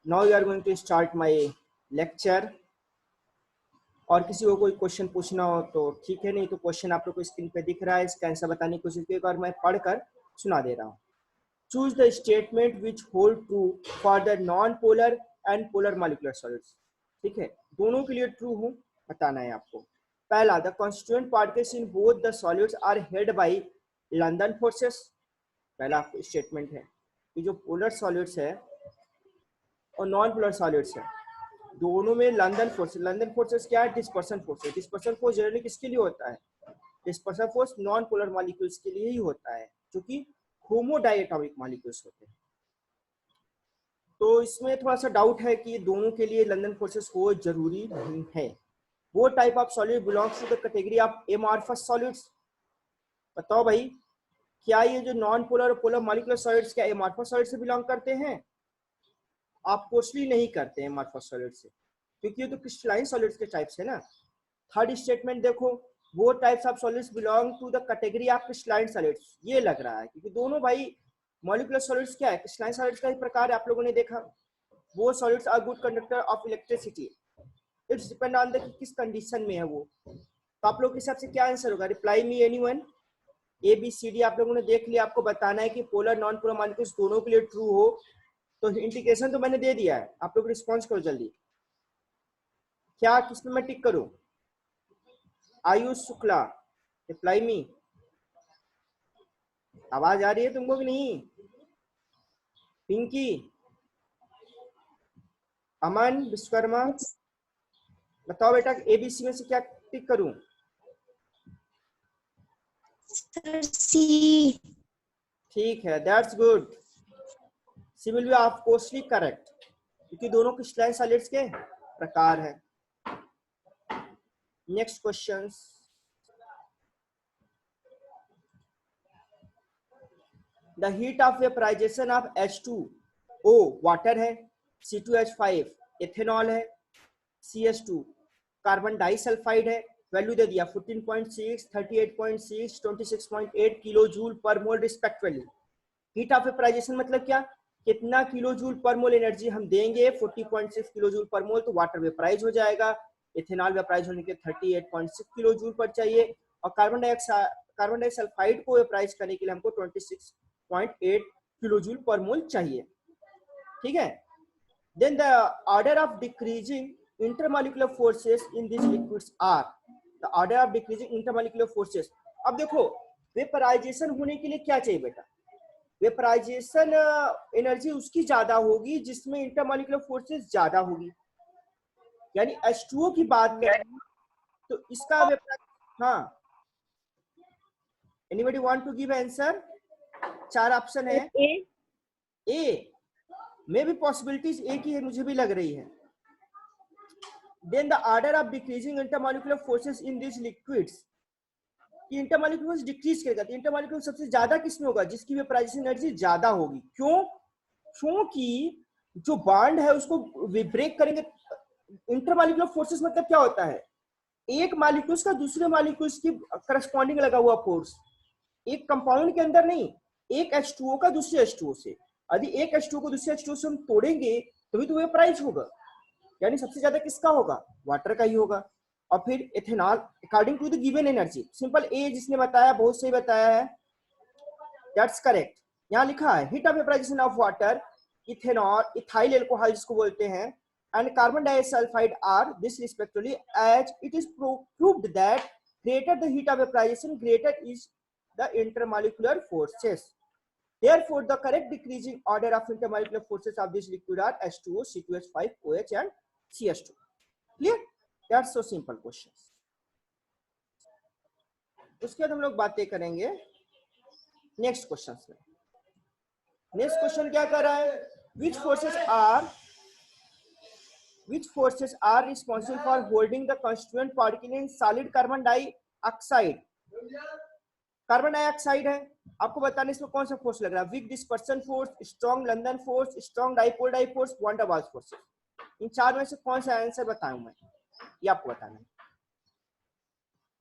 Now we are going to start my lecture. और किसी को कोई क्वेश्चन पूछना हो तो ठीक है, नहीं तो क्वेश्चन आप लोग को स्क्रीन पे दिख रहा है, इसका आंसर बताने की कोशिश कीजिए और मैं पढ़कर सुना दे रहा हूँ। Choose the statement which hold true for the non polar and polar molecular solids. ठीक है, दोनों के लिए ट्रू हो बताना है आपको। पहला, the constituent particles in both the solids are held by London forces. पहला स्टेटमेंट है कि जो पोलर सॉलिड्स है और नॉन पोलर सॉलिड्स है दोनों में लंदन फोर्सेस क्या है? Dispersion force. Dispersion force generally किसके लिए होता है? Dispersion force non polar molecules के लिए ही होता है, जो कि होमोडाइएटॉमिक मॉलिक्यूल्स होते हैं। तो इसमें थोड़ा सा डाउट है कि दोनों के लिए लंदन फोर्सेस हो जरूरी नहीं है। वो type of solid belongs to the category of amorphous solids. बताओ भाई, क्या ये जो नॉन पोलर और पोलर मॉलिक्यूलर सॉलिड्स क्या एमॉर्फस सॉलिड से बिलोंग करते हैं? आप पोस्टली नहीं करते हैं एमॉर्फस सॉलिड से, क्योंकि ये तो क्रिस्टलाइन सॉलिड्स के टाइप्स है ना। थर्ड स्टेटमेंट देखो, वो types of solids belong to the category of crystalline solids. ये लग रहा है क्योंकि दोनों भाई मॉलिक्यूलर सॉलिड्स क्या है? क्रिस्टलाइन सॉलिड्स का ही प्रकार है, आप लोगों ने देखा। वो solids are good conductor of electricity. It's depend on the किस कंडीशन में है वो। तो आप लोग के हिसाब से क्या आंसर होगा? Reply me anyone. A B C D आप लोगों ने देख लिया, आपको बताना है कि पोलर नॉन पोलर मॉलिक्यूल्स दोनों के लिए ट्रू हो। तो इंडिकेशन तो मैंने दे दिया है, आप लोग रिस्पॉन्स करो जल्दी। क्या किसमें मैं टिक करूं? Ayush Shukla, reply me. आवाज आ रही है तुमको कि नहीं? पिंकी, अमन, विश्वकर्मा, बताओ बेटा एबीसी में से क्या टिक करूं? सी। ठीक है, that's good. C will be of coursely correct, क्योंकि दोनों क्रिस्टलाइन सॉलिड्स के प्रकार है। Next question, the heat of vaporisation of H2O water है, C2H5 एथेनॉल है, CS2 कार्बन डाइसल्फाइड है। वैल्यू दे दिया 14.6, 38.6, 26.8 kilojoule per mole respectively. Heat of vaporisation मतलब क्या? कितना किलो जूल पर मोल एनर्जी हम देंगे? 40.6 किलो जूल पर मोल, तो वाटर वेपराइज हो जाएगा। इथेनॉल वेपराइज होने के 38.6 किलो जूल पर चाहिए, और कार्बन डाइसल्फाइड को वेपराइज करने के लिए हमको 26.8 किलो जूल पर मोल चाहिए। ठीक है, then the order of decreasing intermolecular forces in this liquids are. The order of decreasing intermolecular forces. अब देखो, वेपराइजेशन होने के लिए क्या चाहिए बेटा? वेपराइजेशन एनर्जी उसकी ज्यादा होगी जिसमें इंटरमॉलिक्यूलर फोर्सेस ज्यादा होगी। यानी H2O की बात करें तो इसका हाँ, anybody want to give answer? 4 option है। ए में भी पॉसिबिलिटीज एक ही है, मुझे भी लग रही है। Then the order of decreasing intermolecular forces in this liquids, intermolecular force decrease करेगा तो इंटरमॉलिक्यूलर सबसे ज्यादा किसमें होगा? जिसकी वेपराइजेशन एनर्जी ज्यादा होगी। क्यों? क्योंकि जो बॉन्ड है उसको ब्रेक करेंगे। इंटरमॉलिक्यूलर फोर्सेस मतलब क्या होता है? एक मॉलिक्यूल्स का दूसरे मॉलिक्यूल्स की करस्पॉन्डिंग लगा हुआ फोर्स, एक कंपाउंड के अंदर नहीं, एक H2O का दूसरे H2O से। यदि एक H2O को दूसरे H2O से हम तोड़ेंगे तभी तो वेपराइज होगा, यानी सबसे ज्यादा किसका होगा? वाटर का ही होगा। और फिर ethanol according to the given energy, simple A जिसने बताया बहुत सही बताया है, दैट्स करेक्ट। यहाँ लिखा है heat of vaporisation of water, ethanol, ethyl alcohol जिसको बोलते हैं, and carbon disulfide are this respectively, as it is proved that greater the heat of vaporization, greater is the intermolecular forces. Therefore, the correct decreasing order of intermolecular forces of this liquid are H2O, C2H5, OH and CS2. Clear? That's so simple questions. उसके बाद हम लोग बातें करेंगे next question में। Next question क्या कर रहा है? Which forces are responsible for holding the constituent particle in solid carbon dioxide? Carbon dioxide है, आपको बताने इसमें कौन सा फोर्स लग रहा है? Weak dispersion force, strong London force, strong dipole force, van der Waals force. इन 4 में से कौन सा आंसर बताऊं मैं? ये आपको बताना है।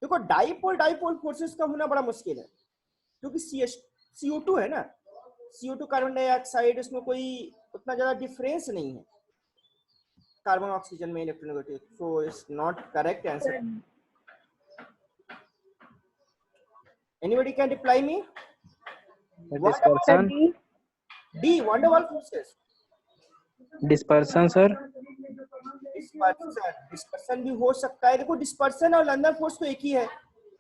देखो, डाइपोल फोर्सेस का होना बड़ा मुश्किल है, क्योंकि CO2 है ना, CO2 कार्बन डाइऑक्साइड, इसमें कोई उतना ज्यादा डिफरेंस नहीं है। कार्बन ऑक्सीजन में electronegative, so it's not correct answer. Anybody can reply me? What about Dispersion. D? Van der Waals forces. Dispersion sir. Dispersion भी हो सकता है. देखो डिस्पर्सन और लंदन फोर्स तो एक ही है,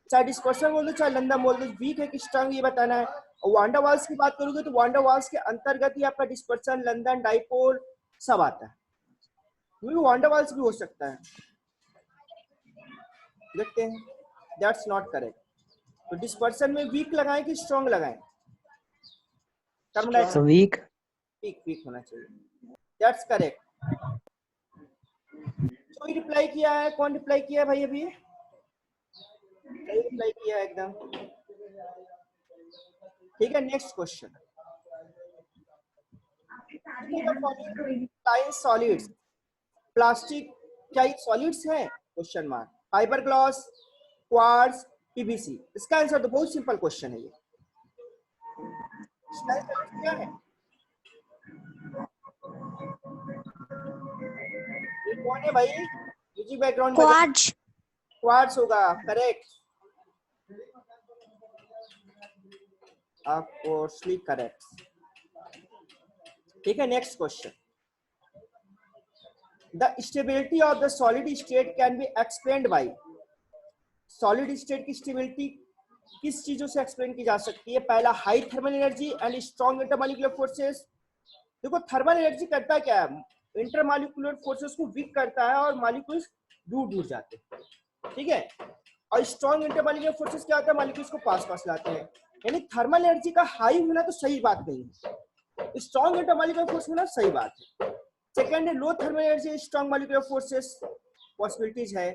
चाहे डिस्पर्सन बोल दो चाहे लंदन बोल दो, वीक है कि स्ट्रांग ये बताना है. और वांडर वाल्स की बात करोगे तो वांडर वाल्स के अंतर्गत ही आपका डिस्पर्सन, लंदन, डाइपोल सब आता है. वांडर वाल्स भी हो सकता है, देखते हैं. That's not correct. तो डिस्पर्सन में वीक लगाएं कि स्ट्रांग लगाएं? Carbon week. वीक होना चाहिए. That's correct. कोई रिप्लाई किया है? कौन रिप्लाई किया है भाई? अभी रिप्लाई किया है एकदम. ठीक है, नेक्स्ट क्वेश्चन. सॉलिड्स, प्लास्टिक क्या ये सॉलिड्स है? Question mark. Fibre glass, quartz, PVC. इसका आंसर तो बहुत सिंपल क्वेश्चन है. ये क्या है? ये कौन है भाई? Music background. क्वार्ट्ज. क्वार्ट्ज होगा, करेक्ट. ऑफकोर्सली करेक्ट. ठीक है, next question. The stability of the solid state can be explained bye. Solid state की स्टेबिलिटी किस चीजों से एक्सप्लेन की जा सकती है? पहला, high thermal energy and strong intermolecular forces. देखो थर्मल एनर्जी करता क्या है? इंटरमॉलिक्यूलर फोर्सेस को वीक करता है और मॉलिक्यूल्स दूर दूर जाते हैं. ठीक है. और स्ट्रॉन्ग इंटरमॉलिक्यूलर फोर्सेस क्या होता है? मॉलिक्यूल्स को पास पास लाते हैं. यानी थर्मल एनर्जी का हाई होना तो सही बात नहीं है, स्ट्रॉन्ग इंटरमॉलिक्यूलर फोर्स होना सही बात है. Second, low thermal energy strong molecular forces, possibilities है.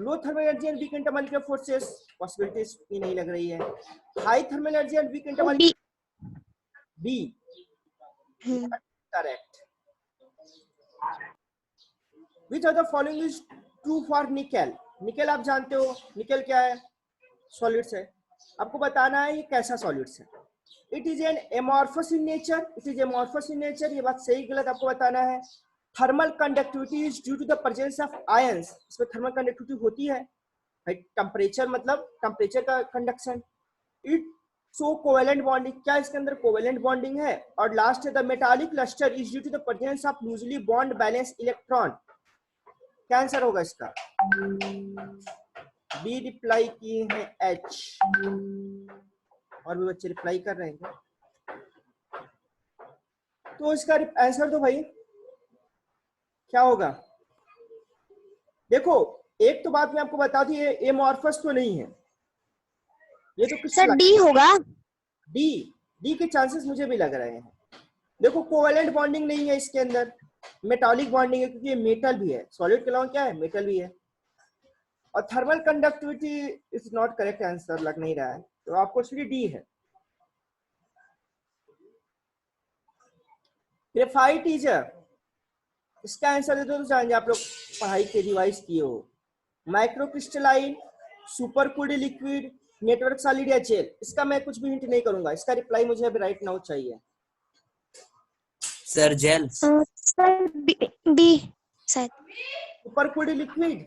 Low thermal energy and weak intermolecular forces, possibilities भी नहीं लग रही है. High thermal energy and weak intermolecular, B correct. Which of the following is true for nickel? Nickel आप जानते हो, nickel क्या है? सॉलिड्स है. आपको बताना है ये कैसा सॉलिड्स है. It is an amorphous in nature. It is amorphous in nature. ये बात सही गलत आपको बताना है. Thermal conductivity is due to the presence of ions. इसमें थर्मल कंडक्टिविटी होती है. टेम्परेचर मतलब टेम्परेचर का conduction. It so covalent bonding. क्या इसके अंदर कोवेलेंट बॉन्डिंग है? और लास्ट है the metallic cluster is due to the presence of loosely bond balance electron. क्या आंसर होगा इसका? बी रिप्लाई किए हैं एच. और भी बच्चे रिप्लाई कर रहे हैं. तो इसका आंसर तो भाई क्या होगा? देखो एक तो बात मैं आपको बता दी, ये एमॉर्फस तो नहीं है. ये तो किस सर डी होगा. डी के चांसेस मुझे भी लग रहे हैं. देखो कोवेलेंट बॉन्डिंग नहीं है इसके अंदर, मेटालिक बॉन्डिंग है क्योंकि ये मेटल भी है. सॉलिड के अलावा क्या है? मेटल भी है. और thermal conductivity is not correct answer, लग नहीं रहा है. तो आपको इसलिए डी है. ग्रेफाइट इज, इसका आंसर दे दो तो जानेंगे आप लोग पढ़ाई के रिवाइज किए हो. Microcrystalline, super cooled liquid, network solid या जेल. इसका मैं कुछ भी हिंट नहीं करूंगा, इसका रिप्लाई मुझे अभी राइट नाउ चाहिए. Sir gel. सर बी शायद. Super cooled liquid,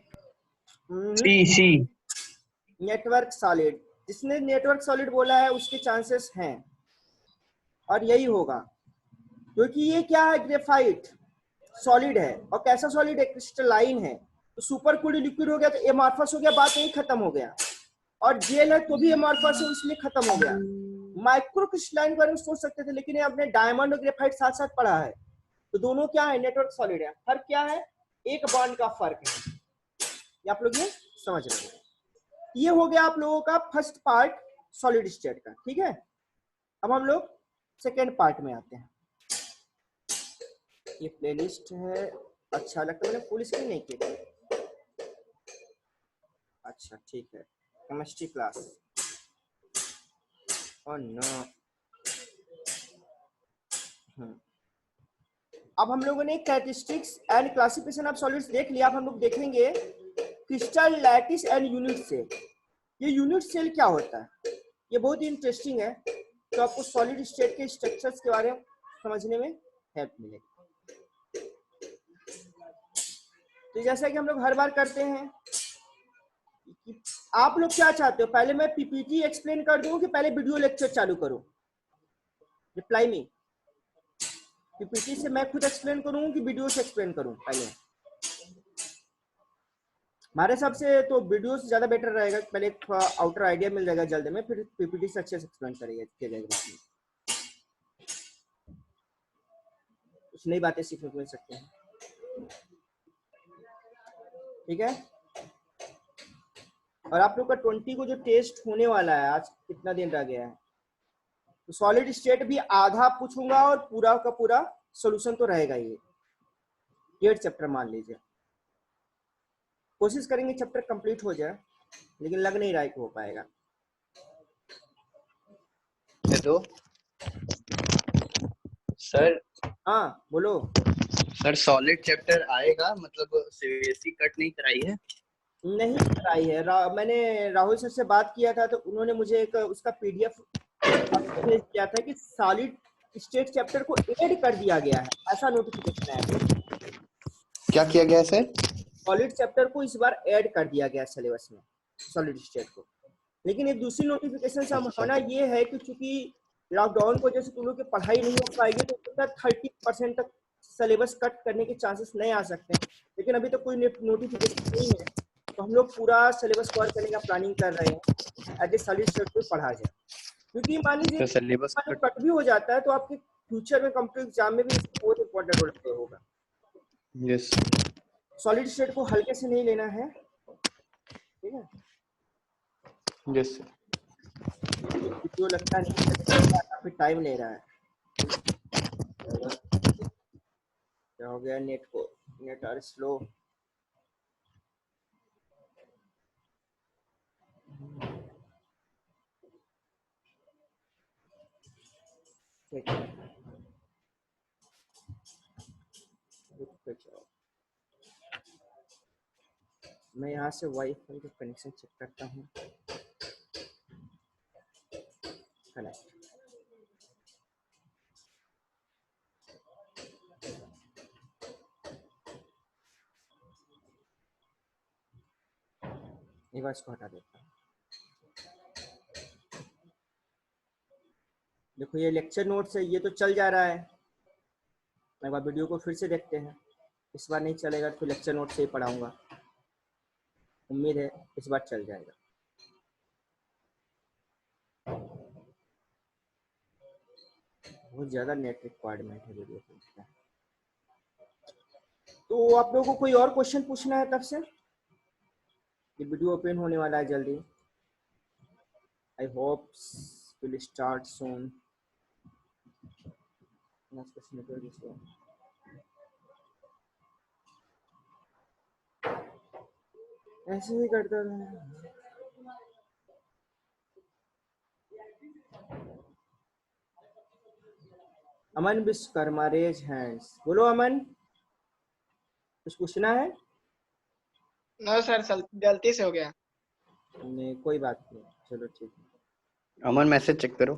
C. Network solid. जिसने नेटवर्क सॉलिड बोला है उसके चांसेस हैं और यही होगा क्योंकि ये क्या है? ग्रेफाइट सॉलिड है. और कैसा सॉलिड है? क्रिस्टलाइन है. तो सुपर कूल्ड लिक्विड हो गया तो एमॉर्फस हो गया, बात यही खत्म हो गया. और जेल है तो भी एमॉर्फस है, इसलिए खत्म हो गया. माइक्रो क्रिस्टलाइन के बारे में सोच सकते थे लेकिन आपने डायमंड और ग्रेफाइट साथ साथ पढ़ा है तो दोनों क्या है? नेटवर्क सॉलिड है. फर्क क्या है? एक बॉन्ड का फर्क है. ये आप लोग ये समझ रहे हो. ये हो गया आप लोगों का फर्स्ट पार्ट सॉलिड स्टेट का. ठीक है, अब हम लोग सेकेंड पार्ट में आते हैं. ये प्लेलिस्ट है. अच्छा लगता है, मैंने फुल स्क्रीन नहीं की. अच्छा ठीक है. Chemistry class. Oh no. अब हम लोगों ने characteristics and classification of solids देख लिया. अब हम लोग देखेंगे crystal, lattice and unit cell. ये यूनिट सेल क्या होता है? ये बहुत ही इंटरेस्टिंग है. तो आपको सॉलिड स्टेट के स्ट्रक्चर्स के बारे में समझने में हेल्प मिलेगी. तो जैसा कि हम लोग हर बार करते हैं, आप लोग क्या चाहते हो, पहले मैं पीपीटी एक्सप्लेन कर दूं कि पहले वीडियो लेक्चर चालू करूं? Reply me. पीपीटी से मैं खुद एक्सप्लेन करूं कि वीडियो से एक्सप्लेन करूं? पहले हमारे हिसाब से तो वीडियो से ज्यादा बेटर रहेगा, पहले थोड़ा आउटर आइडिया मिल जाएगा जल्दी में, फिर पीपीटी से अच्छे से एक्सप्लेन करेंगे, किया जाएगा, कुछ नई बातें सीखने को मिल सकती हैं। ठीक है, और आप लोग का 20 को जो टेस्ट होने वाला है, आज कितना दिन रह गया है, तो सॉलिड स्टेट भी आधा पूछूंगा और पूरा का पूरा सॉल्यूशन तो रहेगा ही। 8 चैप्टर मान लीजिए, कोशिश करेंगे चैप्टर कंप्लीट हो जाए, लेकिन लग नहीं रहा है कि हो पाएगा। Hello sir. हाँ बोलो। सर सॉलिड चैप्टर आएगा, मतलब सीबीएसई कट नहीं कराई है? नहीं कराई है, मैंने राहुल सर से बात किया था, तो उन्होंने मुझे एक उसका पीडीएफ भेज दिया था कि सॉलिड स्टेट चैप्टर को ऐड कर दिया गया है, ऐसा नोटिफिकेशन है। क्या किया गया है सर? सॉलिड चैप्टर को इस बार ऐड कर दिया गया सिलेबस में, सॉलिड स्टेट को। लेकिन एक दूसरी नोटिफिकेशन से संभावना ये है कि चूंकि लॉकडाउन की वजह से तुम लोग की पढ़ाई नहीं हो पाएगी, तो 30% तक सिलेबस कट करने के चांसेस नहीं आ सकते हैं। लेकिन अभी तक कोई नोटिफिकेशन नहीं है, तो हम लोग पूरा सिलेबस कवर करने का प्लानिंग कर रहे हैं, एज ए सॉलिड स्टेट को पढ़ा जाए। क्योंकि मान लीजिए सिलेबस कट भी हो जाता है, तो आपके फ्यूचर में कॉम्पिटिटिव एग्जाम में भी बहुत इंपॉर्टेंट रोल प्ले होगा। यस, सॉलिड स्टेट को हल्के से नहीं लेना है, ठीक है? यस जो लगता नहीं काफी टाइम ले रहा है। क्या हो गया, नेट को, नेट आर स्लो। ठीक है, मैं यहाँ से वाईफाई का कनेक्शन चेक करता हूँ। कनेक्ट, एक बार इसको हटा देता हूँ। देखो ये लेक्चर नोट्स है, ये तो चल जा रहा है। एक बार वीडियो को फिर से देखते हैं, इस बार नहीं चलेगा तो लेक्चर नोट से ही पढ़ाऊंगा, उम्मीद है इस बार चल जाएगा। बहुत ज़्यादा नेट रिक्वायरमेंट है वीडियो को। तो आप लोगों को कोई और क्वेश्चन पूछना है तब से? ये वीडियो ओपन होने वाला है जल्दी, आई होप विल स्टार्ट सून। ऐसे ही करता रहा। अमन विश्वकर्मा रेज हैंड्स, बोलो अमन, कुछ पूछना है? नो सर, गलती से हो गया। नहीं कोई बात नहीं, चलो ठीक है। अमन मैसेज चेक करो।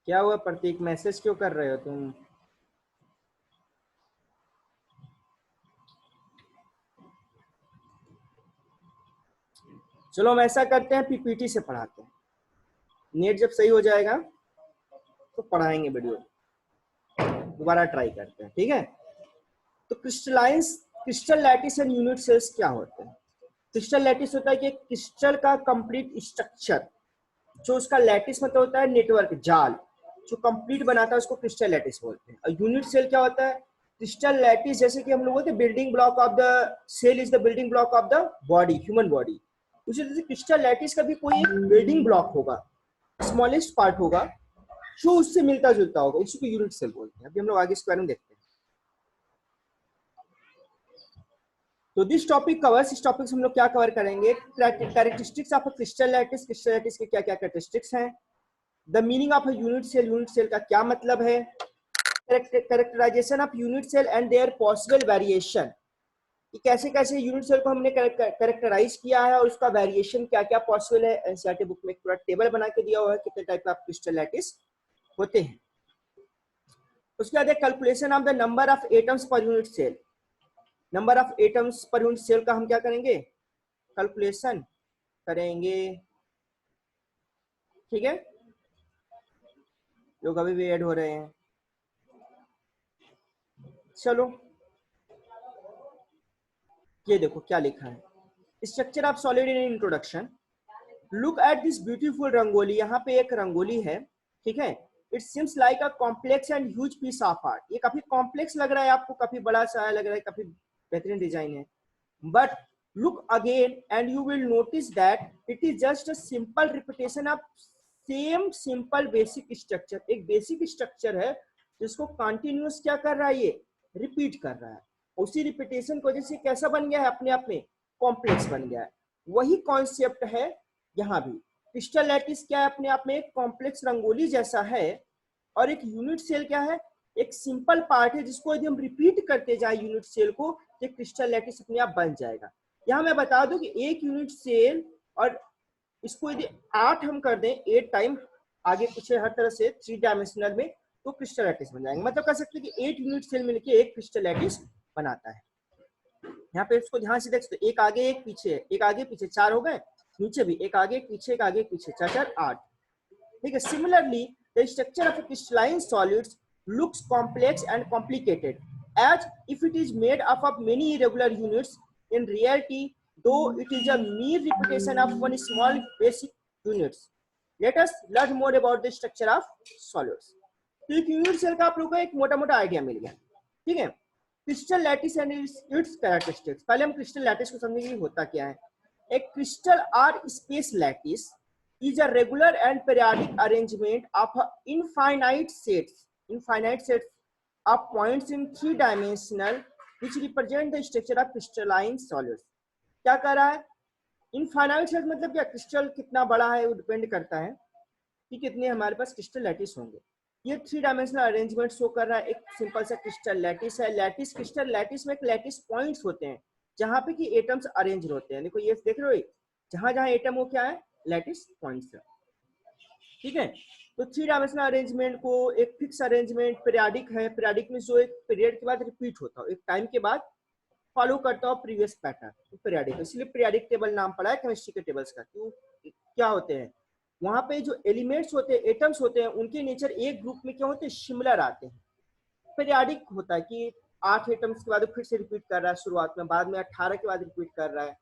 क्या हुआ प्रतीक, मैसेज क्यों कर रहे हो तुम? चलो हम ऐसा करते हैं, पीपीटी से पढ़ाते हैं, नेट जब सही हो जाएगा तो पढ़ाएंगे, वीडियो दोबारा ट्राई करते हैं, ठीक है? तो crystal lattice and unit cells क्या होते हैं? क्रिस्टल लैटिस होता है कि क्रिस्टल का कंप्लीट स्ट्रक्चर, जो उसका लैटिस मतलब होता है नेटवर्क, जाल, जो कंप्लीट बनाता है उसको क्रिस्टल लैटिस बोलते हैं। और यूनिट सेल क्या होता है? क्रिस्टल लैटिस, जैसे कि हम लोग बोलते हैं building block of the cell is the building block of the body, human body, उसी तरह से क्रिस्टल लैटिस का भी कोई एक बिल्डिंग ब्लॉक होगा, स्मॉलेस्ट पार्ट होगा जो उससे मिलता जुलता होगा, उसी को यूनिट सेल बोलते हैं। अभी हम लोग आगे इसके बारे में देखते हैं। तो दिस टॉपिक कवर्स, इस टॉपिक से हम लोग क्या कवर करेंगे? Characteristics of a crystal lattice, crystal lattice के क्या क्या कैरेक्टरिस्टिक्स हैं, the meaning of a unit cell का क्या मतलब है, characterization of unit cell and their possible variation, कि कैसे कैसे यूनिट सेल को हमने कैरेक्टराइज किया है और उसका वेरिएशन क्या क्या पॉसिबल है। एनसीईआरटी बुक में पूरा टेबल बना के दिया हुआ है कितने टाइप का क्रिस्टल लैटिस होते हैं। उसके बाद calculation of the number of atoms per unit cell, number of atoms per unit cell का हम क्या करेंगे, कैलकुलेशन करेंगे। ठीक है, लोग अभी भी ऐड हो रहे हैं। चलो ये देखो क्या लिखा है, structure of solid in introduction. Look at this beautiful rangoli, यहाँ पे एक रंगोली है, ठीक है। It seems like a complex and huge piece of art. ये काफी कॉम्प्लेक्स लग रहा है आपको, काफी बड़ा सा लग रहा है, काफी बेहतरीन डिजाइन है। But look again and you will notice that it is just a simple repetition of same simple basic structure. एक बेसिक स्ट्रक्चर है जिसको कंटिन्यूअस क्या कर रहा है, ये रिपीट कर रहा है। उसी रिपीटेशन की वजह से कैसा बन गया है, अपने आप में कॉम्प्लेक्स बन गया है। वही कॉन्सेप्ट है यहाँ भी। क्रिस्टल लैटिस क्या है, अपने आप में एक कॉम्प्लेक्स रंगोली जैसा है, और एक यूनिट सेल क्या है, एक सिंपल पार्ट है जिसको यदि हम रिपीट करते जाए यूनिट सेल को, तो क्रिस्टल लैटिस अपने आप बन जाएगा। यहाँ मैं बता दूं कि एक यूनिट सेल, और इसको यदि 8 हम कर दें 8 टाइम आगे पीछे हर तरह से 3 डायमेंशनल में, तो क्रिस्टल लैटिस बन जाएंगे। मतलब कह सकते हैं कि 8 यूनिट सेल मिलके एक क्रिस्टल लैटिस बनाता है। यहाँ पे इसको ध्यान से देख सकते, एक आगे एक पीछे, एक आगे पीछे 4 हो गए, नीचे भी एक आगे एक पीछे, एक आगे पीछे, 4 4 8। ठीक है, similarly the structure of crystalline solids looks complex and complicated as if it is made up of many irregular units. In reality, though it is a mere repetition of one small basic units. Let us learn more about the structure of solids. तो एक unit cell का आप लोगों को एक मोटा मोटा idea मिल गया। ठीक है, crystal lattice and it's characteristics. पहले हम क्रिस्टल लैटिस को समझेंगे होता क्या है। एक क्रिस्टल और space lattice is a regular and periodic arrangement of infinite sets of points in 3 dimensional which represent the structure of crystalline solids. क्या कर रहा है, इनफाइनाइट सेट मतलब क्या, क्रिस्टल कितना बड़ा है वो डिपेंड करता है कि कितने हमारे पास क्रिस्टल लैटिस होंगे। ये 3 डायमेंशनल अरेंजमेंट शो कर रहा है। एक सिंपल सा क्रिस्टल लैटिस है। लैटिस, क्रिस्टल लैटिस में एक लैटिस पॉइंट्स होते हैं जहां पे कि एटम्स अरेंज होते हैं। देखो ये देख रहे हो, जहां जहां एटम हो क्या है, लैटिस पॉइंट्स है। ठीक है, तो 3 डायमेंशनल अरेंजमेंट को एक फिक्स अरेंजमेंट पीरियडिक है। पीरियडिक में जो एक पीरियड के बाद रिपीट होता हो, एक टाइम के बाद फॉलो करता हो प्रीवियस पैटर्न, तो पीरियडिक, इसलिए पीरियडिक टेबल नाम पड़ा है केमिस्ट्री के टेबल्स का। क्यों, क्या होते हैं वहां पे जो एलिमेंट्स होते हैं, एटम्स होते हैं, उनके नेचर एक ग्रुप में क्या होते हैं, सिमिलर आते हैं। पीरियडिक होता है कि 8 एटम्स के बाद फिर से रिपीट कर रहा है शुरुआत में, बाद में 18 के बाद रिपीट कर रहा है।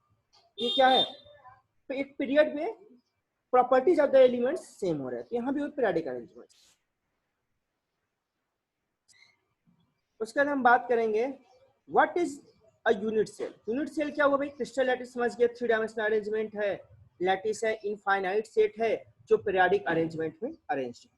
ये क्या है, तो एक पीरियड में properties of the elements same हो रहे हैं। तो यहाँ भी पीरियडिक अरेंजमेंट। उसके बाद हम बात करेंगे what is a unit cell. Unit cell क्या हुआ भाई, क्रिस्टल लैटिस समझ गए, 3 डायमेंशनल अरेंजमेंट है, लैटिस है, इनफाइनाइट सेट है जो पीरियडिक अरेंजमेंट में अरेंज्ड है।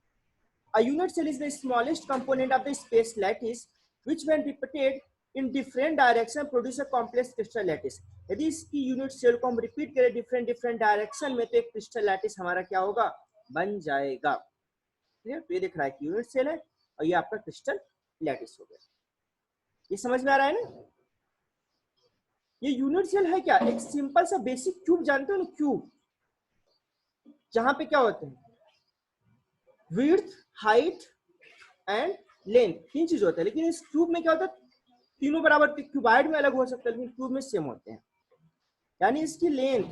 A unit cell is the smallest component of the space lattice which when repeated in different direction produce a complex crystal lattice. यदि इसकी यूनिट सेल को हम रिपीट करें डिफरेंट डायरेक्शन में, तो एक क्रिस्टल लैटिस हमारा क्या होगा, बन जाएगा। तो ये दिख रहा है कि यूनिट सेल है और ये आपका क्रिस्टल लैटिस हो गया। ये समझ में आ रहा है ना। ये यूनिट सेल है क्या, एक सिंपल सा बेसिक क्यूब, जानते हो ना क्यूब, जहां पे क्या होते हैं, विड्थ, हाइट एंड लेंथ, 3 चीज होते हैं। लेकिन इस क्यूब में क्या होता है, तीनों बराबर, क्यूबाइड में अलग हो सकता है लेकिन क्यूब में सेम होते हैं। यानी इसकी लेंथ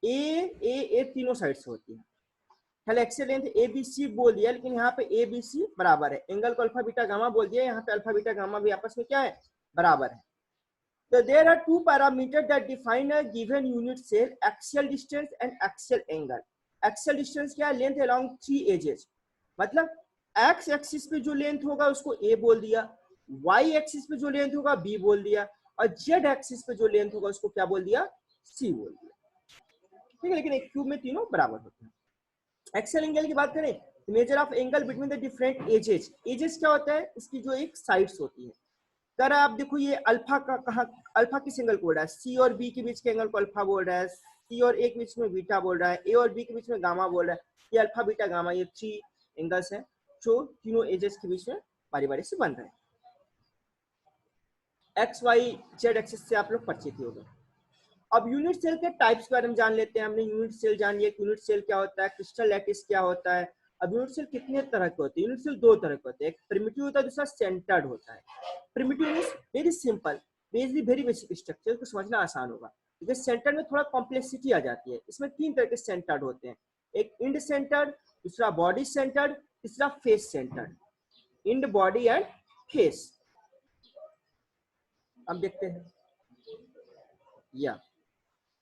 ए तीनों साइड से होती है। पहले axial length A B C बोल दिया, लेकिन यहाँ पे ए बी सी बराबर है। एंगल को अल्फा बीटा गामा बोल दिया, यहाँ पे अल्फा बीटा गामा भी आपस में क्या है, बराबर है। So there are 2 parameters that define a given unit cell: axial distance and axial angle. Axial distance क्या है, लेंथ along 3 edges, मतलब x एक्सिस पे जो लेंथ होगा उसको a बोल दिया, y एक्सिस पे जो लेंथ होगा b बोल दिया, और z एक्सिस पे जो लेंथ होगा उसको क्या बोल दिया, c बोल दिया। ठीक है, लेकिन एक क्यूब में तीनों बराबर होते हैं। एक्सियल एंगल की बात करें, measure of angle between the different axes. Axes क्या होता है, इसकी जो एक साइड्स होती है। कर आप देखो ये अल्फा का कहा, अल्फा किस एंगल को बोल रहा है, सी और बी के बीच के एंगल को अल्फा बोल रहा है, सी और ए के बीच में बीटा बोल रहा है, ए और बी के बीच में गामा बोल रहा है। ये अल्फा बीटा गामा, ये 3 एंगल्स हैं जो तीनों एजेस के बीच में बारी बारी से बन रहे हैं। एक्स वाई जेड एक्सिस से आप लोग परिचित हो गए। अब यूनिट सेल के टाइप्स के बारे में जान लेते हैं। हमने यूनिट सेल जान लिया, यूनिट सेल क्या होता है, क्रिस्टल लैटिस क्या होता है। अब यूनिट सेल कितने तरह के होते हैं, यूनिट सेल 2 तरह के होते हैं, एक प्रिमिटिव होता है, दूसरा सेंटर्ड होता है। Primitive means very simple, basically very basic structure को समझना आसान होगा, क्योंकि सेंटर में थोड़ा कॉम्प्लेक्सिटी आ जाती है। इसमें 3 तरह के सेंटर्ड होते हैं, एक इंड सेंटर्ड, दूसरा बॉडी सेंटर्ड, तीसरा face centred. End, body and face. अब देखते हैं या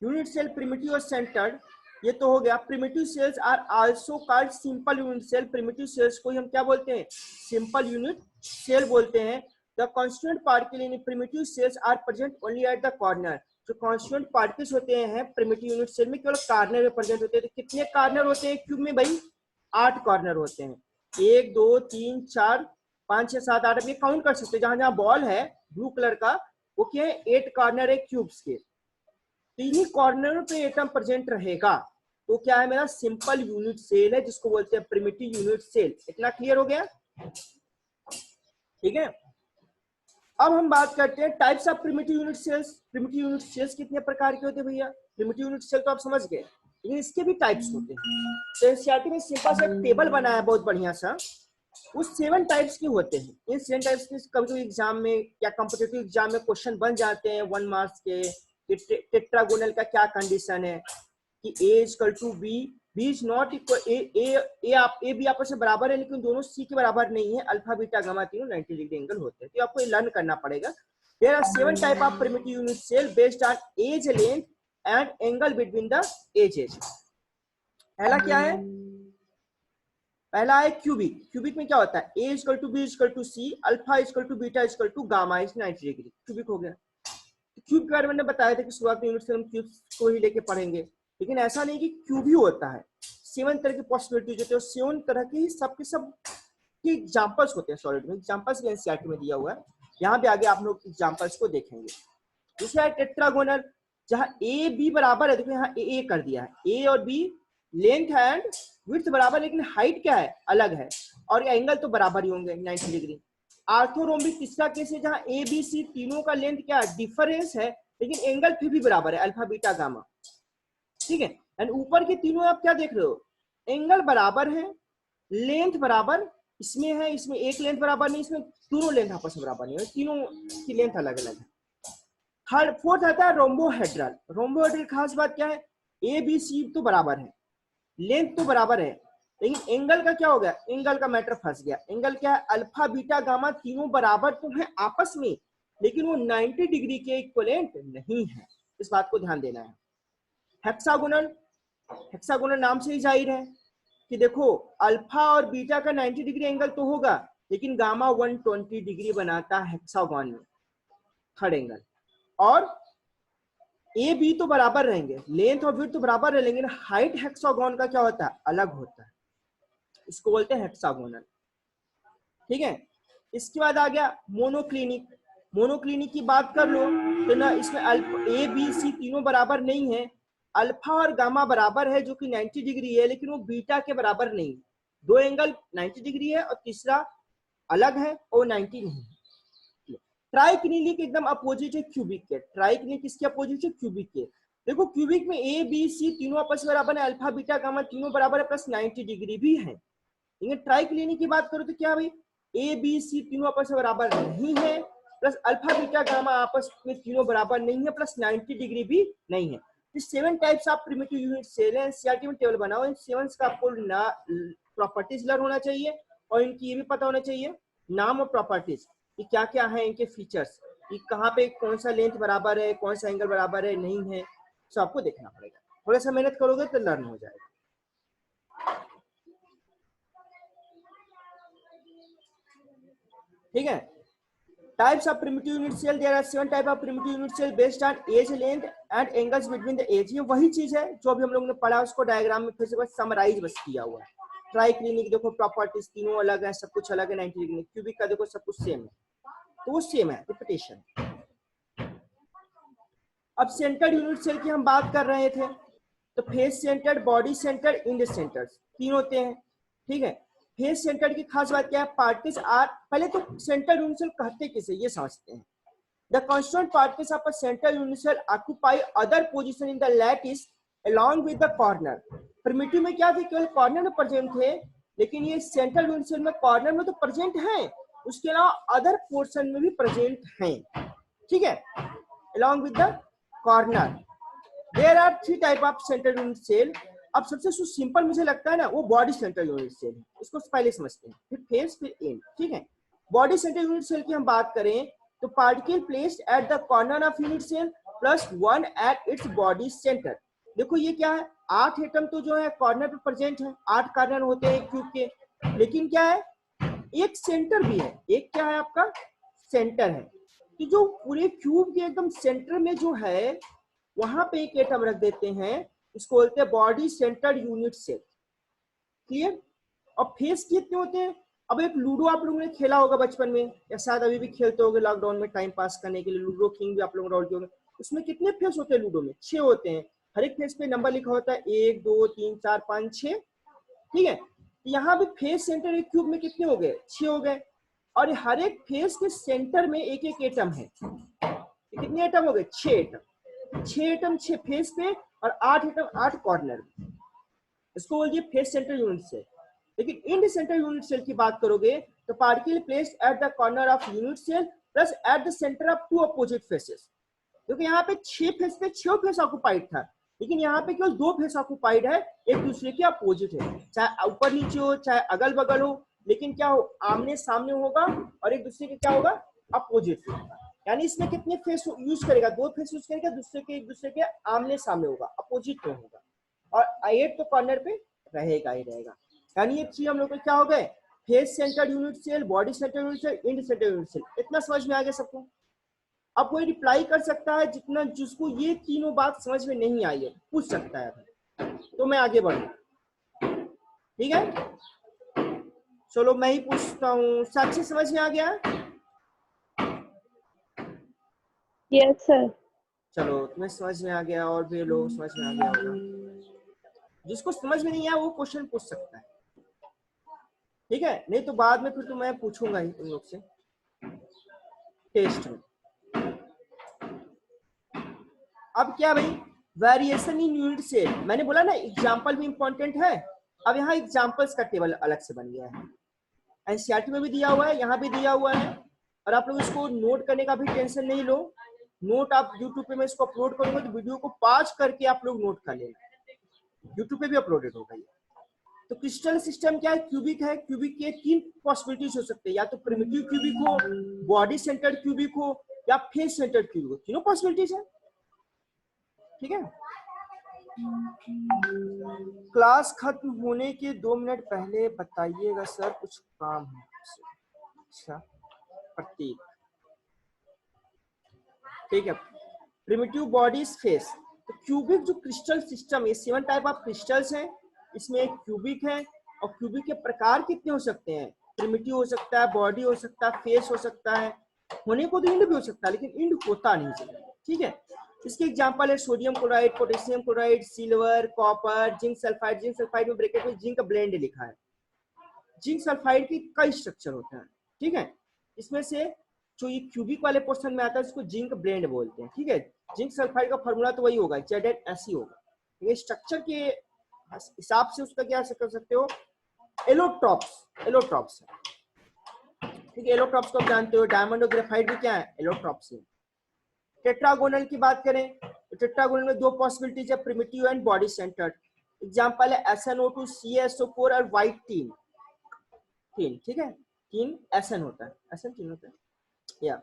यूनिट सेल प्रिमिटिव और सेंटर्ड, ये तो हो गया। Primitive cells are also called simple unit cell. Primitive cells को हम क्या बोलते हैं? सिंपल यूनिट सेल बोलते हैं। The constituent particle in primitive cells are present only at the corner. जो कॉन्स्टिट्यूएंट पार्टिकल्स होते हैं प्रिमिटिव यूनिट सेल में केवल कॉर्नर में प्रेजेंट होते हैं। तो कितने कॉर्नर होते हैं क्यूब में भाई? 8 कॉर्नर होते हैं। 1 2 3 4 5 6 7 8, आप ये काउंट कर सकते हैं। जहां जहां बॉल है ब्लू कलर का, वो क्या है? 8 कॉर्नर है क्यूब्स के। तीन ही कॉर्नर पे एटम प्रेजेंट रहेगा, तो क्या है? मेरा सिंपल यूनिट सेल है, जिसको बोलते हैं प्रिमिटिव यूनिट सेल। इतना क्लियर हो गया? ठीक है। अब हम बात करते हैं types of primitive unit cells. Primitive unit cells कितने प्रकार के होते हैं भैया? प्रिमिटिव यूनिट सेल तो आप समझ गए, लेकिन इसके भी टाइप्स होते हैं। तो एनसीईआरटी में सिंपल सा टेबल बनाया बहुत बढ़िया सा, उस 7 टाइप्स के होते हैं। इन 7 टाइप्स के कभी एग्जाम में या कॉम्पिटिटिव एग्जाम में क्वेश्चन बन जाते हैं 1 मार्क्स के। टेट्रागोनल का क्या कंडीशन है कि A equal to B, B is not equal A B आपस में बराबर है, लेकिन दोनों सी के बराबर नहीं है। अल्फा बीटा गामा तीनों 90 डिग्री एंगल होते हैं। तो आपको ये लर्न करना पड़ेगा। There are 7 type of primitive unit cell based on edge length and angle between the axes. पहला क्या है? पहला है क्यूबिक। क्यूबिक में क्या होता है? A equal to B equal to C, alpha equal to beta equal to gamma is 90 degree. Cubic हो गया। क्यूब के बारे में मैंने बताया था कि शुरुआत में यूनिट से हम क्यूब को ही लेके पढ़ेंगे, लेकिन ऐसा नहीं कि क्यूब ही होता है। 7 तरह की पॉसिबिलिटीज होती है, 7 तरह की ही सब के एग्जांपल्स होते हैं सॉलिड में। एग्जांपल्स भी एनसीईआरटी में दिया हुआ है, यहाँ पे आगे आप लोग एग्जांपल्स को देखेंगे। दूसरा है टेट्रागोनल, जहाँ ए बी बराबर है। देखो यहाँ ए कर दिया है, ए और बी लेंथ एंड विड्थ बराबर, लेकिन हाइट क्या है? अलग है, और एंगल तो बराबर ही होंगे 90 डिग्री। आर्थोरोम्बिक तीसरा केस है, जहां ए बी सी तीनों का लेंथ क्या है? डिफरेंस है, लेकिन एंगल फिर भी बराबर है, अल्फा बीटा गामा। ठीक है। एंड ऊपर के तीनों आप क्या देख रहे हो? एंगल बराबर है, लेंथ बराबर इसमें है, इसमें एक लेंथ बराबर नहीं, इसमें दोनों लेंथ आपस में बराबर नहीं है, तीनों की लेंथ अलग अलग है। थर्ड फोर्थ आता है रोम्बोहेड्रल। रोम्बोहेड्रल खास बात क्या है? ए बी सी तो बराबर है, लेंथ तो बराबर है, लेकिन एंगल का क्या हो गया? एंगल का मैटर फंस गया। एंगल क्या है? अल्फा बीटा गामा तीनों बराबर तो है आपस में, लेकिन वो 90 डिग्री के इक्विवेलेंट नहीं है। इस बात को ध्यान देना है। हेक्सागोनल, हेक्सागोनल नाम से ही जाहिर है कि देखो अल्फा और बीटा का 90 डिग्री एंगल तो होगा, लेकिन गामा 120 डिग्री बनाता है हेक्सागोन में, थर्ड एंगल। और ए बी तो बराबर रहेंगे, लेंथ और विड्थ तो बराबर है, लेकिन हाइट हेक्सागोन का क्या होता है? अलग होता है। इसको बोलते हैं हेक्सागोनल। ठीक है। इसके बाद आ गया मोनोक्लिनिक। मोनोक्लिनिक की बात कर लो तो ना, इसमें ए बी सी तीनों बराबर नहीं है, अल्फा और गामा बराबर है जो कि 90 डिग्री है, लेकिन वो बीटा के बराबर नहीं है। दो एंगल 90 डिग्री है और तीसरा अलग है और 90 नहीं है। ट्राइक्लिनिक एकदम अपोजिट है क्यूबिक के। ट्राइक्लिनिक किसके अपोजिट है? क्यूबिक के। देखो क्यूबिक में ए बी सी तीनों आपस में बराबर है, अल्फा बीटा गामा तीनों बराबर है, प्लस 90 डिग्री भी है। लेकिन ट्राइक्लिनिक की बात करो तो क्या भाई? ए बी सी तीनों आपस में बराबर नहीं है, प्लस अल्फा बीटा गामा आपस में तीनों बराबर नहीं है, प्लस 90 डिग्री भी नहीं है। तो 7 types of primitive unit cell है। एनसीईआरटी में टेबल बनाओ, इन 7 का आपको प्रॉपर्टीज लर्न होना चाहिए, और इनकी ये भी पता होना चाहिए नाम और प्रॉपर्टीज कि क्या क्या है, इनके फीचर्स, कि कहाँ पे कौन सा लेंथ बराबर है, कौन सा एंगल बराबर है, नहीं है, तो आपको देखना पड़ेगा। थोड़ा सा मेहनत करोगे तो लर्न हो जाएगा। ठीक है। Types of primitive unit cell, there are 7 type of primitive unit cell based on edge length and angles between the edge. ये वही चीज है जो अभी हम लोगों ने पढ़ा, उसको डायग्राम में फिर से बस समराइज बस किया हुआ है। ट्राइक्लिनिक देखो प्रॉपर्टीज तीनों अलग है, सब कुछ अलग है 90 डिग्री। क्यूबिक का देखो सब कुछ सेम है, तो वो सेम है, रिपीटेशन। अब सेंटर्ड यूनिट सेल की हम बात कर रहे थे, तो face centred, body centred, end centred तीन होते हैं। ठीक है। फेस सेंटर्ड की खास बात क्या है? पार्टिकल्स आर, पहले तो सेंटर्ड यूनिट सेल कहते किसे ये समझते हैं। The constant particles of a centred unit cell occupy other position in the lattice along with the corner. Primitive में क्या थे? केवल कॉर्नर में प्रेजेंट थे, लेकिन ये सेंट्रल यूनिट में कॉर्नर में तो प्रेजेंट है, उसके अलावा अदर पोर्शन में भी प्रेजेंट हैं। ठीक है, along with the corner. There are 3 type of central unit cell. अब सबसे जो सिंपल मुझे लगता है ना वो बॉडी सेंट्रल यूनिट सेल है, इसको पहले समझते हैं, फिर फेस फिर एंड। ठीक है, बॉडी सेंट्रल यूनिट सेल की हम बात करें तो particle placed at the corner of unit cell plus 1 at its body centre. देखो ये क्या है, 8 एटम तो जो है कॉर्नर पे प्रेजेंट है, 8 कॉर्नर होते हैं क्यूब के, लेकिन क्या है एक सेंटर भी है, एक क्या है आपका सेंटर है। तो जो पूरे क्यूब के एकदम सेंटर में जो है वहां पे एक एटम रख देते हैं, इसको बोलते हैं body centred unit cell. Clear? और फेस कितने होते हैं? अब एक लूडो आप लोगों ने खेला होगा बचपन में, या शायद अभी भी खेलते होगे लॉकडाउन में टाइम पास करने के लिए, लूडो किंग भी आप लोग डालते होंगे। उसमें कितने फेस होते हैं लूडो में? 6 होते हैं, हर एक फेस पे नंबर लिखा होता है 1 2 3 4 5 6। ठीक है, यहाँ भी फेस सेंटर एक क्यूब में कितने हो गए? 6 हो गए, और हर एक फेस के सेंटर में एक एक एटम है। कितने एटम हो गए? 6 एटम, 6 एटम 6 फेस पे और 8 एटम 8 कॉर्नर। इसको बोलिए फेस सेंटर यूनिट सेल। लेकिन इंड सेंटर यूनिट सेल की बात करोगे तो particle placed at the corner of unit cell plus at the centre of 2 opposite faces. क्योंकि यहाँ पे 6 फेस पे 6 फेस ऑक्युपाइड था, लेकिन यहाँ पे केवल 2 फेस ऑक्युपाइड है, एक दूसरे के अपोजिट है, चाहे ऊपर नीचे हो चाहे अगल बगल हो, लेकिन क्या हो आमने सामने होगा और एक दूसरे के क्या होगा अपोजिट होगा। यानी इसमें कितने फेस यूज करेगा? 2 फेस यूज करेगा, दूसरे के एक दूसरे के आमने सामने होगा, अपोजिट में होगा, और 8 तो कॉर्नर पे रहेगा ही रहेगा। यानी ये 3 हम लोग को क्या हो गए? Face centre unit cell, body centre unit cell, end centre unit cell. इतना समझ में आ गया सबको? अब कोई रिप्लाई कर सकता है जितना जिसको ये तीनों बात समझ में नहीं आई है पूछ सकता है, तो मैं आगे बढ़ू। ठीक है, चलो मैं ही पूछता हूँ। साक्षी समझ में आ गया? Yes sir. चलो तुम्हें समझ में आ गया और भी लोग समझ में आ गया होगा। जिसको समझ में नहीं आया वो क्वेश्चन पूछ सकता है, ठीक है? नहीं तो बाद में फिर तो मैं पूछूंगा ही तुम लोग से टेस्ट में। अब क्या भाई, वेरिएशन इन यूनिट सेल, मैंने बोला ना एग्जांपल भी इंपॉर्टेंट है। अब यहाँ एग्जांपल्स का टेबल अलग से बन गया है, एनसीईआरटी में भी दिया हुआ है, यहाँ भी दिया हुआ है, और आप लोग इसको नोट करने का भी टेंशन नहीं लो। नोट आप यूट्यूब पे मैं इसको अपलोड करूंगा तो वीडियो को पॉज करके आप लोग नोट कर लेना, यूट्यूब पे भी अपलोडेड होगा ये। तो क्रिस्टल सिस्टम क्या है? क्यूबिक है। क्यूबिक के 3 पॉसिबिलिटीज हो सकते हैं, या तो प्रिमिटिव क्यूबिक हो, बॉडी सेंटर्ड क्यूबिक हो, या फेस सेंटर्ड क्यूबिक हो। तीनों पॉसिबिलिटीज है, ठीक है? क्लास खत्म होने के 2 मिनट पहले बताइएगा सर, कुछ काम है। अच्छा प्रतीक, ठीक है। प्रिमिटिव बॉडीज फेस, तो क्यूबिक जो क्रिस्टल सिस्टम है, 7 टाइप ऑफ क्रिस्टल्स हैं, इसमें एक क्यूबिक है। और क्यूबिक के प्रकार कितने हो सकते हैं? प्रिमिटिव हो सकता है, बॉडी हो सकता है, फेस हो सकता है, होने को तो इंड भी हो सकता है, लेकिन इंड होता नहीं चाहिए, ठीक है? इसके एग्जांपल है sodium chloride, potassium chloride, silver, copper, zinc sulphide. Zinc sulphide में ब्रैकेट में जिंक ब्लेंड लिखा है। जिंक सल्फाइड की कई स्ट्रक्चर होते हैं, ठीक है? इसमें से जो ये क्यूबिक वाले पोर्शन में आता है उसको जिंक ब्लेंड बोलते हैं, ठीक है? जिंक सल्फाइड का फॉर्मूला तो वही होगा, ZnSe होगा। ये स्ट्रक्चर के हिसाब से उसका क्या कर सकते हो? एलोट्रॉप्स, एलोट्रॉप्स, ठीक है? एलोट्रॉप्स को आप जानते हो, डायमंड और ग्रेफाइट भी क्या है? एलोट्रॉप्स है। टेट्रागोनल की बात करें तो टेट्रागोनल में 2 पॉसिबिलिटीज है, primitive and body centred. Example है SnO2, CaSO4 और व्हाइट टीन, ठीक है? 3 SN होता है, SN 3 होता है। या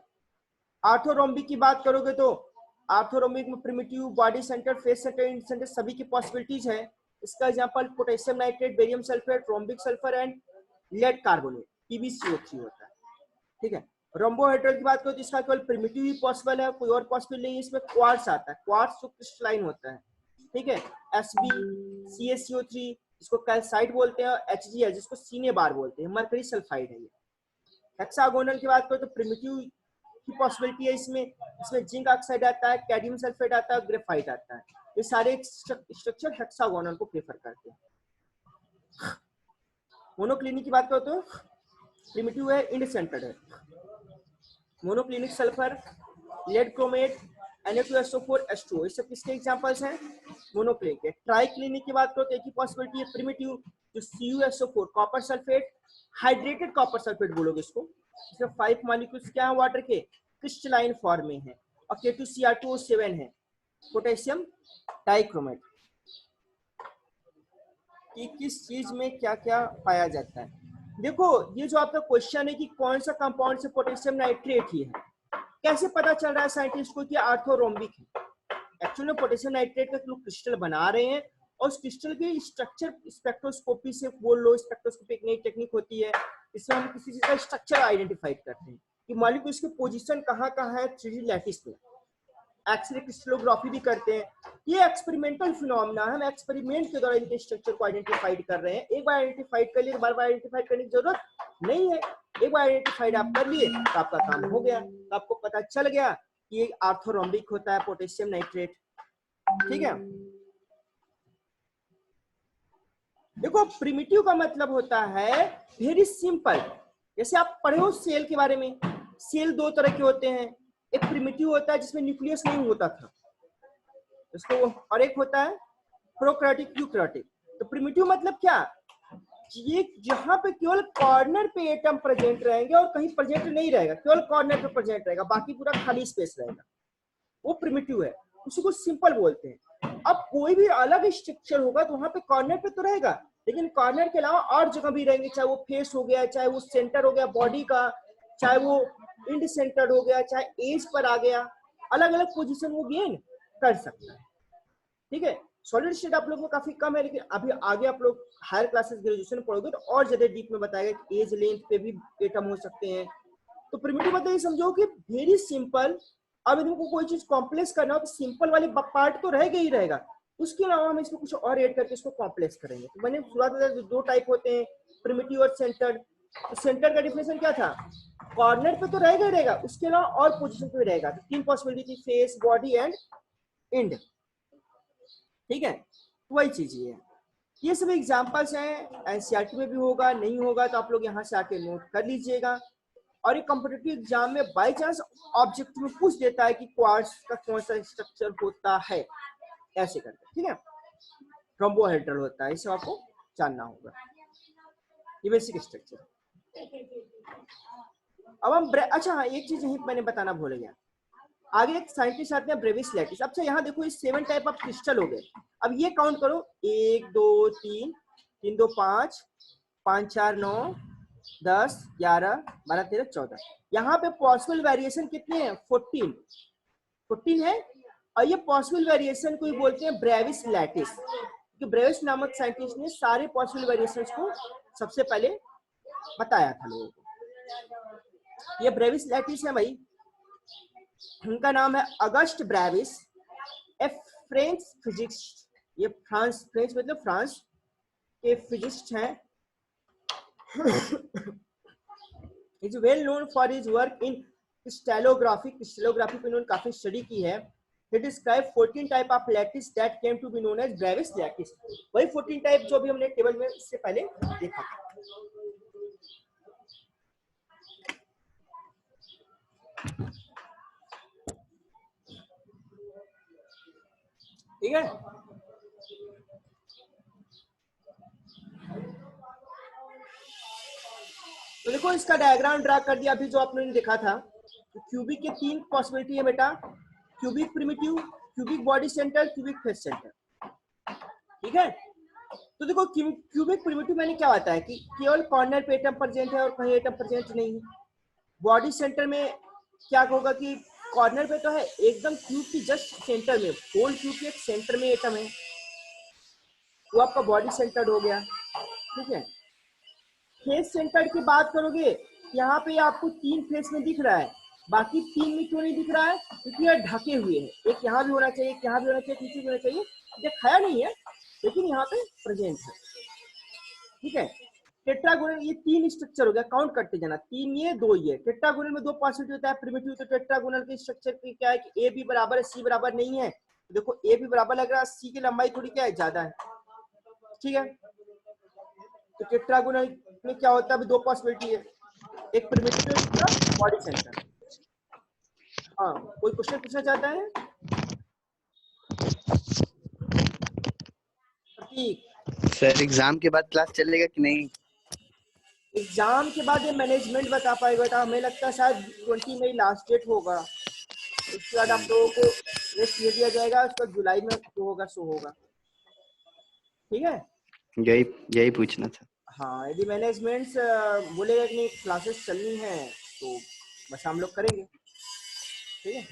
आर्थोरोम्बिक की बात करोगे तो आर्थोरोम्बिक में primitive, body centre, face centre, end centre सभी की पॉसिबिलिटीज है। इसका example potassium nitrate, barium sulphate, rhombic sulphur and lead carbonate, PbCO3 होता है, ठीक है? रोम्बोहेड्रल की बात करो तो इसका केवल प्रिमिटिव ही पॉसिबल है, कोई और पॉसिबल नहीं है। इसमें क्वार्ट्स आता है, क्वार्ट्स जो क्रिस्टलाइन होता है, ठीक है? Sb, CaCO3 जिसको कैल्साइट बोलते हैं, और HgS जिसको सीने बार बोलते हैं, मरकरी सल्फाइड है ये। हेक्सागोनल की बात करो तो प्रिमिटिव की पॉसिबिलिटी है इसमें जिंक ऑक्साइड आता है, कैडमियम सल्फेट आता है, ग्रेफाइट आता है। ये सारे स्ट्रक्चर हेक्सागोनल को प्रेफर करते हैं। मोनोक्लिनिक की बात करो तो प्रिमिटिव है, इंड सेंटर्ड है। Monoclinic sulphur, lead chromate, Na2SO4, H2O, ये सब किसके एग्जांपल्स हैं? मोनोक्लिनिक के। ट्राइक्लिनिक की बात करो तो एक ही पॉसिबिलिटी है, प्रिमिटिव जो CuSO4, copper sulphate, hydrated copper sulphate बोलोगे इसको। इसमें 5 मॉलिक्यूल्स क्या है वाटर के? क्रिस्टलाइन फॉर्म में है, और K2Cr2O7 है पोटेशियम डाइक्रोमेट। कि किस चीज में क्या क्या पाया जाता है। देखो ये जो आपका क्वेश्चन है कि कौन सा कंपाउंड से पोटेशियम नाइट्रेट ही है, कैसे पता चल रहा है साइंटिस्ट को कि आर्थोरोम्बिक है। एक्चुअली पोटेशियम नाइट्रेट का लोग क्रिस्टल बना रहे हैं, और उस क्रिस्टल के स्ट्रक्चर स्पेक्ट्रोस्कोपी से, वो लो स्पेक्ट्रोस्कोपी एक नई टेक्निक होती है, इसमें हम किसी चीज का स्ट्रक्चर आइडेंटिफाई करते हैं कि मॉलिक्यूल की पोजीशन कहाँ कहाँ है 3D लैटिस में। एक्सरे क्रिस्टलोग्राफी भी करते हैं। ये एक्सपेरिमेंटल फिनोमेना, हम एक्सपेरिमेंट के द्वारा इनके स्ट्रक्चर को आइडेंटिफाइड कर रहे हैं। एक बार आइडेंटिफाइड कर लिए, बार बार आइडेंटिफाइड करने की जरूरत नहीं है। एक बार आइडेंटिफाइड आप कर लिए तो आपका काम हो गया, तो आपको पता चल गया कि ये आर्थोरोम्बिक होता है पोटेशियम नाइट्रेट। ठीक है, देखो प्रिमिटिव का मतलब होता है वेरी सिंपल। जैसे आप पढ़े हो सेल के बारे में, सेल दो तरह के होते हैं, एक प्रिमिटिव होता है जिसमें न्यूक्लियस नहीं होता था उसको, और एक होता है प्रोकैरियोटिक यूकैरियोटिक। तो प्रिमिटिव मतलब क्या, ये जहां पे केवल कॉर्नर पे एटम प्रेजेंट रहेंगे और कहीं प्रेजेंट नहीं रहेगा, केवल कॉर्नर पे प्रेजेंट रहेगा, बाकी पूरा खाली स्पेस रहेगा, वो प्रिमिटिव है, उसको सिंपल बोलते हैं। अब कोई भी अलग स्ट्रक्चर होगा तो वहां पे कॉर्नर पे तो रहेगा, लेकिन कॉर्नर के अलावा और जगह भी रहेंगे, चाहे वो फेस हो गया, चाहे वो सेंटर हो गया बॉडी का, चाहे वो इंड सेंटर हो गया, चाहे एज पर आ गया, अलग अलग पोजीशन वो गेन कर सकता है। ठीक है, सॉलिड स्टेट आप लोगों को काफी कम है, लेकिन अभी आगे आप लोग हायर क्लासेस ग्रेजुएशन पढ़ोगे तो और ज्यादा डीप में बताएगा कि एज लेंथ पे भी एटम हो सकते हैं। तो प्रिमिटिव मतलब ये समझो कि वेरी सिंपल। अब इनको कोई चीज कॉम्प्लेक्स करना हो तो सिंपल वाली पार्ट तो रहेगा ही रहेगा, उसके अलावा हम इसमें कुछ और ऐड करके इसको कॉम्प्लेक्स करेंगे। तो मैंने शुरुआत में दो टाइप होते हैं, प्रिमिटिव और सेंटर्ड। तो सेंटर का डिफिनेशन क्या था, कॉर्नर पे तो रहेगा ही रहेगा, उसके अलावा और पोजीशन पे भी रहेगा। तो तीन पॉसिबिलिटी थी, फेस, बॉडी एंड एंड। ठीक है, तो वही चीज है, ये सब एग्जांपल्स हैं, एनसीईआरटी में भी होगा, नहीं होगा तो आप लोग यहाँ से आके नोट कर लीजिएगा। और ये कॉम्पिटिटिव एग्जाम में बाय चांस ऑब्जेक्ट में पूछ देता है कि क्वार्ट्ज का कौन सा स्ट्रक्चर होता है, ऐसे करके। ठीक है, रोम्बोहेड्रल होता है, इसे आपको जानना होगा, ये बेसिक स्ट्रक्चर। अब हम अच्छा हाँ, एक चीज यही मैंने बताना भूल गया, आगे एक साइंटिस्ट आते हैं ब्रेविस लैटिस। अच्छा यहाँ देखो ये 7 टाइप ऑफ क्रिस्टल हो गए। अब ये काउंट करो, 1 2 3 3 2 5 5 4 9 10 11 12 13 14। यहाँ पे पॉसिबल वेरिएशन कितने हैं, 14 है। और ये पॉसिबल वेरिएशन को ही बोलते हैं ब्रेविस लैटिस, क्योंकि ब्रेविस नामक साइंटिस्ट ने सारे पॉसिबल वेरिएशंस को सबसे पहले बताया था लोगों को। ये ब्रेविस लैटिस है भाई, उनका नाम है Auguste Bravais, a French physics. ये फ्रेंच मतलब फ्रांस के फिजिस्ट हैं। Is well known for his work in crystallography पे इन्होंने काफी स्टडी की है। He described 14 type of lattice that came to be known as Bravais lattice. वही 14 टाइप जो भी हमने टेबल में इससे पहले देखा था। ठीक है, तो देखो इसका डायग्राम ड्रा कर दिया अभी जो आपने देखा था। तो क्यूबिक के 3 पॉसिबिलिटी है बेटा, cubic primitive, cubic body centre, cubic face centre. ठीक है, तो देखो क्यूबिक प्रिमिटिव मैंने क्या बताया कि केवल कॉर्नर पे एटम प्रेजेंट है और कहीं एटम प्रेजेंट नहीं है। बॉडी सेंटर में क्या होगा कि कॉर्नर पे तो है, एकदम क्यूब की जस्ट सेंटर में, होल क्यूब के सेंटर में एटम है, वो आपका बॉडी सेंटर हो गया। ठीक है, फेस सेंटर की बात करोगे, यहाँ पे आपको 3 फेस में दिख रहा है, बाकी 3 में क्यों नहीं दिख रहा है, क्योंकि ये ढके हुए हैं। एक यहाँ भी होना चाहिए, एक यहाँ भी होना चाहिए, नीचे भी होना चाहिए, दिखाया नहीं है लेकिन यहाँ पे प्रेजेंट है। ठीक है, टेट्रागोनल ये 3 स्ट्रक्चर हो गया, काउंट करते जाना, 3 ये 2 ये। टेट्रागोनल में 2 पॉसिबिलिटी होता है प्रिमिटिव। तो टेट्रागोनल के स्ट्रक्चर की क्या है कि ए भी बराबर है, सी बराबर नहीं है। तो देखो ए भी बराबर लग रहा है, सी की लंबाई थोड़ी क्या है, ज्यादा है। ठीक है, तो टेट्रागोनल में क्या होता है, 2 पॉसिबिलिटी है, एक प्रिमिटिव बॉडी सेंटर। हाँ, कोई क्वेश्चन पूछना चाहता है? प्रतीक सर एग्जाम के बाद क्लास चलेगा कि नहीं? एग्जाम के बाद ये मैनेजमेंट बता पाएगा बेटा, हमें लगता है शायद 20 मई लास्ट डेट होगा, उसके बाद आप लोगों को रेस्ट दे दिया जाएगा, उसका जुलाई में जो होगा सो होगा, ठीक है। यही पूछना था। हाँ, यदि मैनेजमेंट बोलेगा कि नहीं क्लासेस चलनी है तो बस हम लोग करेंगे, ठीक है।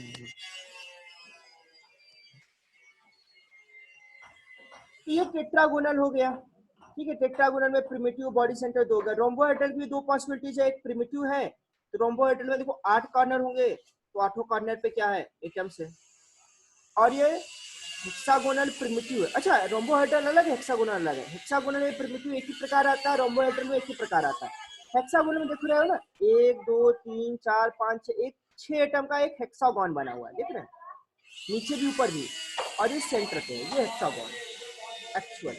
ये टेट्रागोनल हो गया, ठीक है। टेट्रागोनल में प्रिमिटिव बॉडी सेंटर दो होगा। रोम्बोहेड्रल की दो पॉसिबिलिटीज है, एक प्रिमिटिव है तो रोम्बोहेड्रल में देखो 8 कॉर्नर होंगे, तो 8 कॉर्नर पे क्या है एटम्स है, और ये हेक्सागोनल प्रिमिटिव है। अच्छा, रोम्बोहेड्रल अलग है, हेक्सागोनल अलग है। हेक्सागोनल में प्रिमिटिव एक ही प्रकार आता है, रोम्बोहेड्रल में एक ही प्रकार आता है। हेक्सागोनल में देख रहे हो ना, 1 2 3 4 5 6 एक 6 एटम का एक हेक्सागोन बना हुआ है, देख रहे हैं, नीचे भी ऊपर भी, और ये सेंटर पे है, ये हेक्सागोन एक्चुअल।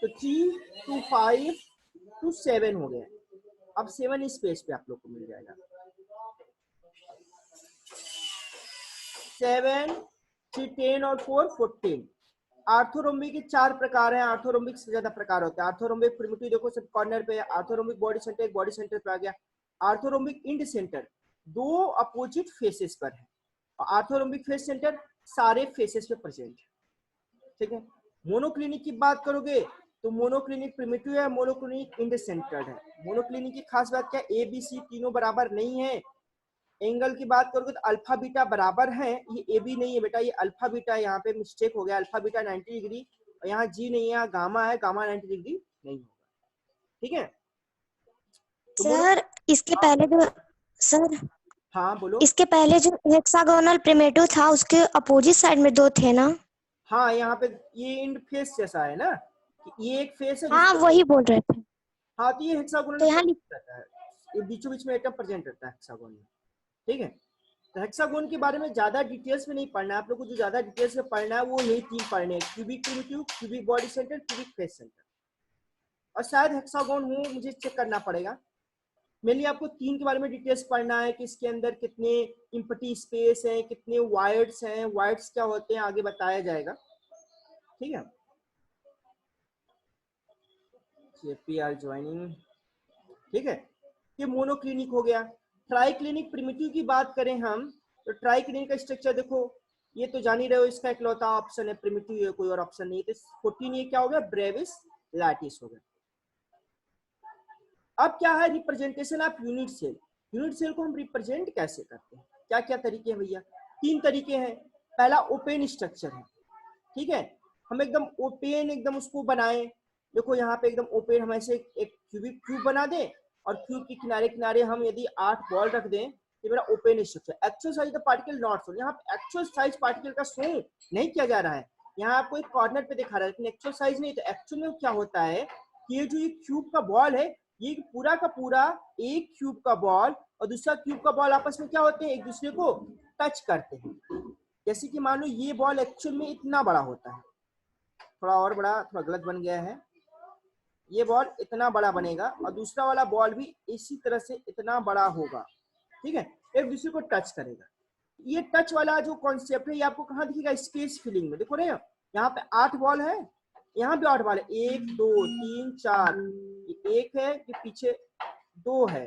तो 3 2 5 2 7 हो गया। अब 7 इस पेज पे आप लोग को मिल जाएगा। 7 3 10 और 4 14। आर्थोरोम्बिक के 4 प्रकार हैं, आर्थोरोम्बिक से ज्यादा प्रकार होते हैं। आर्थोरोम्बिक प्रिमिटिव देखो सब कॉर्नर पे है, आर्थोरोम्बिक बॉडी सेंटर एक बॉडी सेंटर पे आ गया। आर्थोरोम्बिक इंड सेंटर दो अपोजिट फेसेस पर है, और आर्थोरोम्बिक फेस सेंटर सारे फेसेस पे प्रेजेंट है, ठीक है। मोनोक्लिनिक की बात करोगे तो मोनोक्लिनिक प्रिमिटिव है, मोनोक्लिनिक इंड सेंटर्ड है। मोनोक्लिनिक की खास बात क्या है, ए बी सी तीनों बराबर नहीं है। एंगल की बात करोगे तो अल्फा बीटा बराबर है, ये ए बी नहीं है बेटा, ये अल्फा बीटा है, यहाँ पे मिस्टेक हो गया, अल्फा बीटा 90 डिग्री और यहाँ जी नहीं है, यहाँ गामा है, गामा 90 डिग्री नहीं होगा, ठीक है। तो सर इसके पहले जो सर हाँ बोलो। इसके पहले जो हेक्सागोनल प्रिमिटिव था उसके अपोजिट साइड में दो थे ना? हाँ, यहाँ पे ये इंड फेस जैसा है ना, ये एक फेस है हाँ जिसको, वही बोल रहे थे। हाँ तो ये हेक्सागोनल तो यहाँ रहता है, ये बीचों बीच में एटम प्रेजेंट रहता है हेक्सागोन में, ठीक है। तो हेक्सागोन के बारे में ज्यादा डिटेल्स में नहीं पढ़ना है आप लोग को, जो ज्यादा डिटेल्स में पढ़ना है वो यही 3 पढ़ने हैं, cubic primitive, cubic body centre, cubic face centre. और शायद हेक्सागोन हो, मुझे चेक करना पड़ेगा। मेनली आपको 3 के बारे में डिटेल्स पढ़ना है कि इसके अंदर कितने इम्पटी स्पेस हैं, कितने वायर्ड्स हैं, वायर्ड्स क्या होते हैं आगे बताया जाएगा, ठीक है। जेपी आर ज्वाइनिंग, ठीक है। ये मोनोक्लिनिक हो गया। ट्राइक्लिनिक प्रिमिटिव की बात करें हम तो ट्राइक्लिनिक का स्ट्रक्चर देखो, ये तो जान ही रहे हो, इसका इकलौता ऑप्शन है प्रिमिटिव है, कोई और ऑप्शन नहीं है। तो 14 ये क्या हो गया, ब्रेविस लैटिस हो गया। अब क्या है representation of unit cell. Unit cell को हम रिप्रेजेंट कैसे करते हैं, क्या क्या तरीके हैं भैया? 3 तरीके हैं। पहला ओपन स्ट्रक्चर है, ठीक है, हम एकदम ओपन एकदम उसको बनाएं। देखो यहाँ पे एकदम ओपन हम ऐसे एक क्यूबिक क्यूब बना दें और क्यूब के किनारे किनारे हम यदि 8 बॉल रख दें, ये मेरा open structure. Actual size the particle not show, यहाँ पे एक्चुअल साइज पार्टिकल का शो नहीं किया जा रहा है, यहाँ आपको एक कॉर्नर पे दिखा रहा है, लेकिन एक्चुअल साइज नहीं। तो एक्चुअल में क्या होता है कि ये जो ये क्यूब का बॉल है, ये पूरा का पूरा एक क्यूब का बॉल और दूसरा क्यूब का बॉल आपस में क्या होते हैं, एक दूसरे को टच करते हैं। जैसे कि मान लो ये बॉल एक्चुअल में इतना बड़ा होता है, थोड़ा और बड़ा, थोड़ा गलत बन गया है, ये बॉल इतना बड़ा बनेगा और दूसरा वाला बॉल भी इसी तरह से इतना बड़ा होगा, ठीक है, एक दूसरे को टच करेगा। ये टच वाला जो कॉन्सेप्ट है ये आपको कहाँ दिखेगा, स्पेस फिलिंग में। देखो रहे हो यहाँ पे 8 बॉल है, यहाँ भी 8 बॉल है, 1 2 3 4, ये 1 है, ये पीछे 2 है,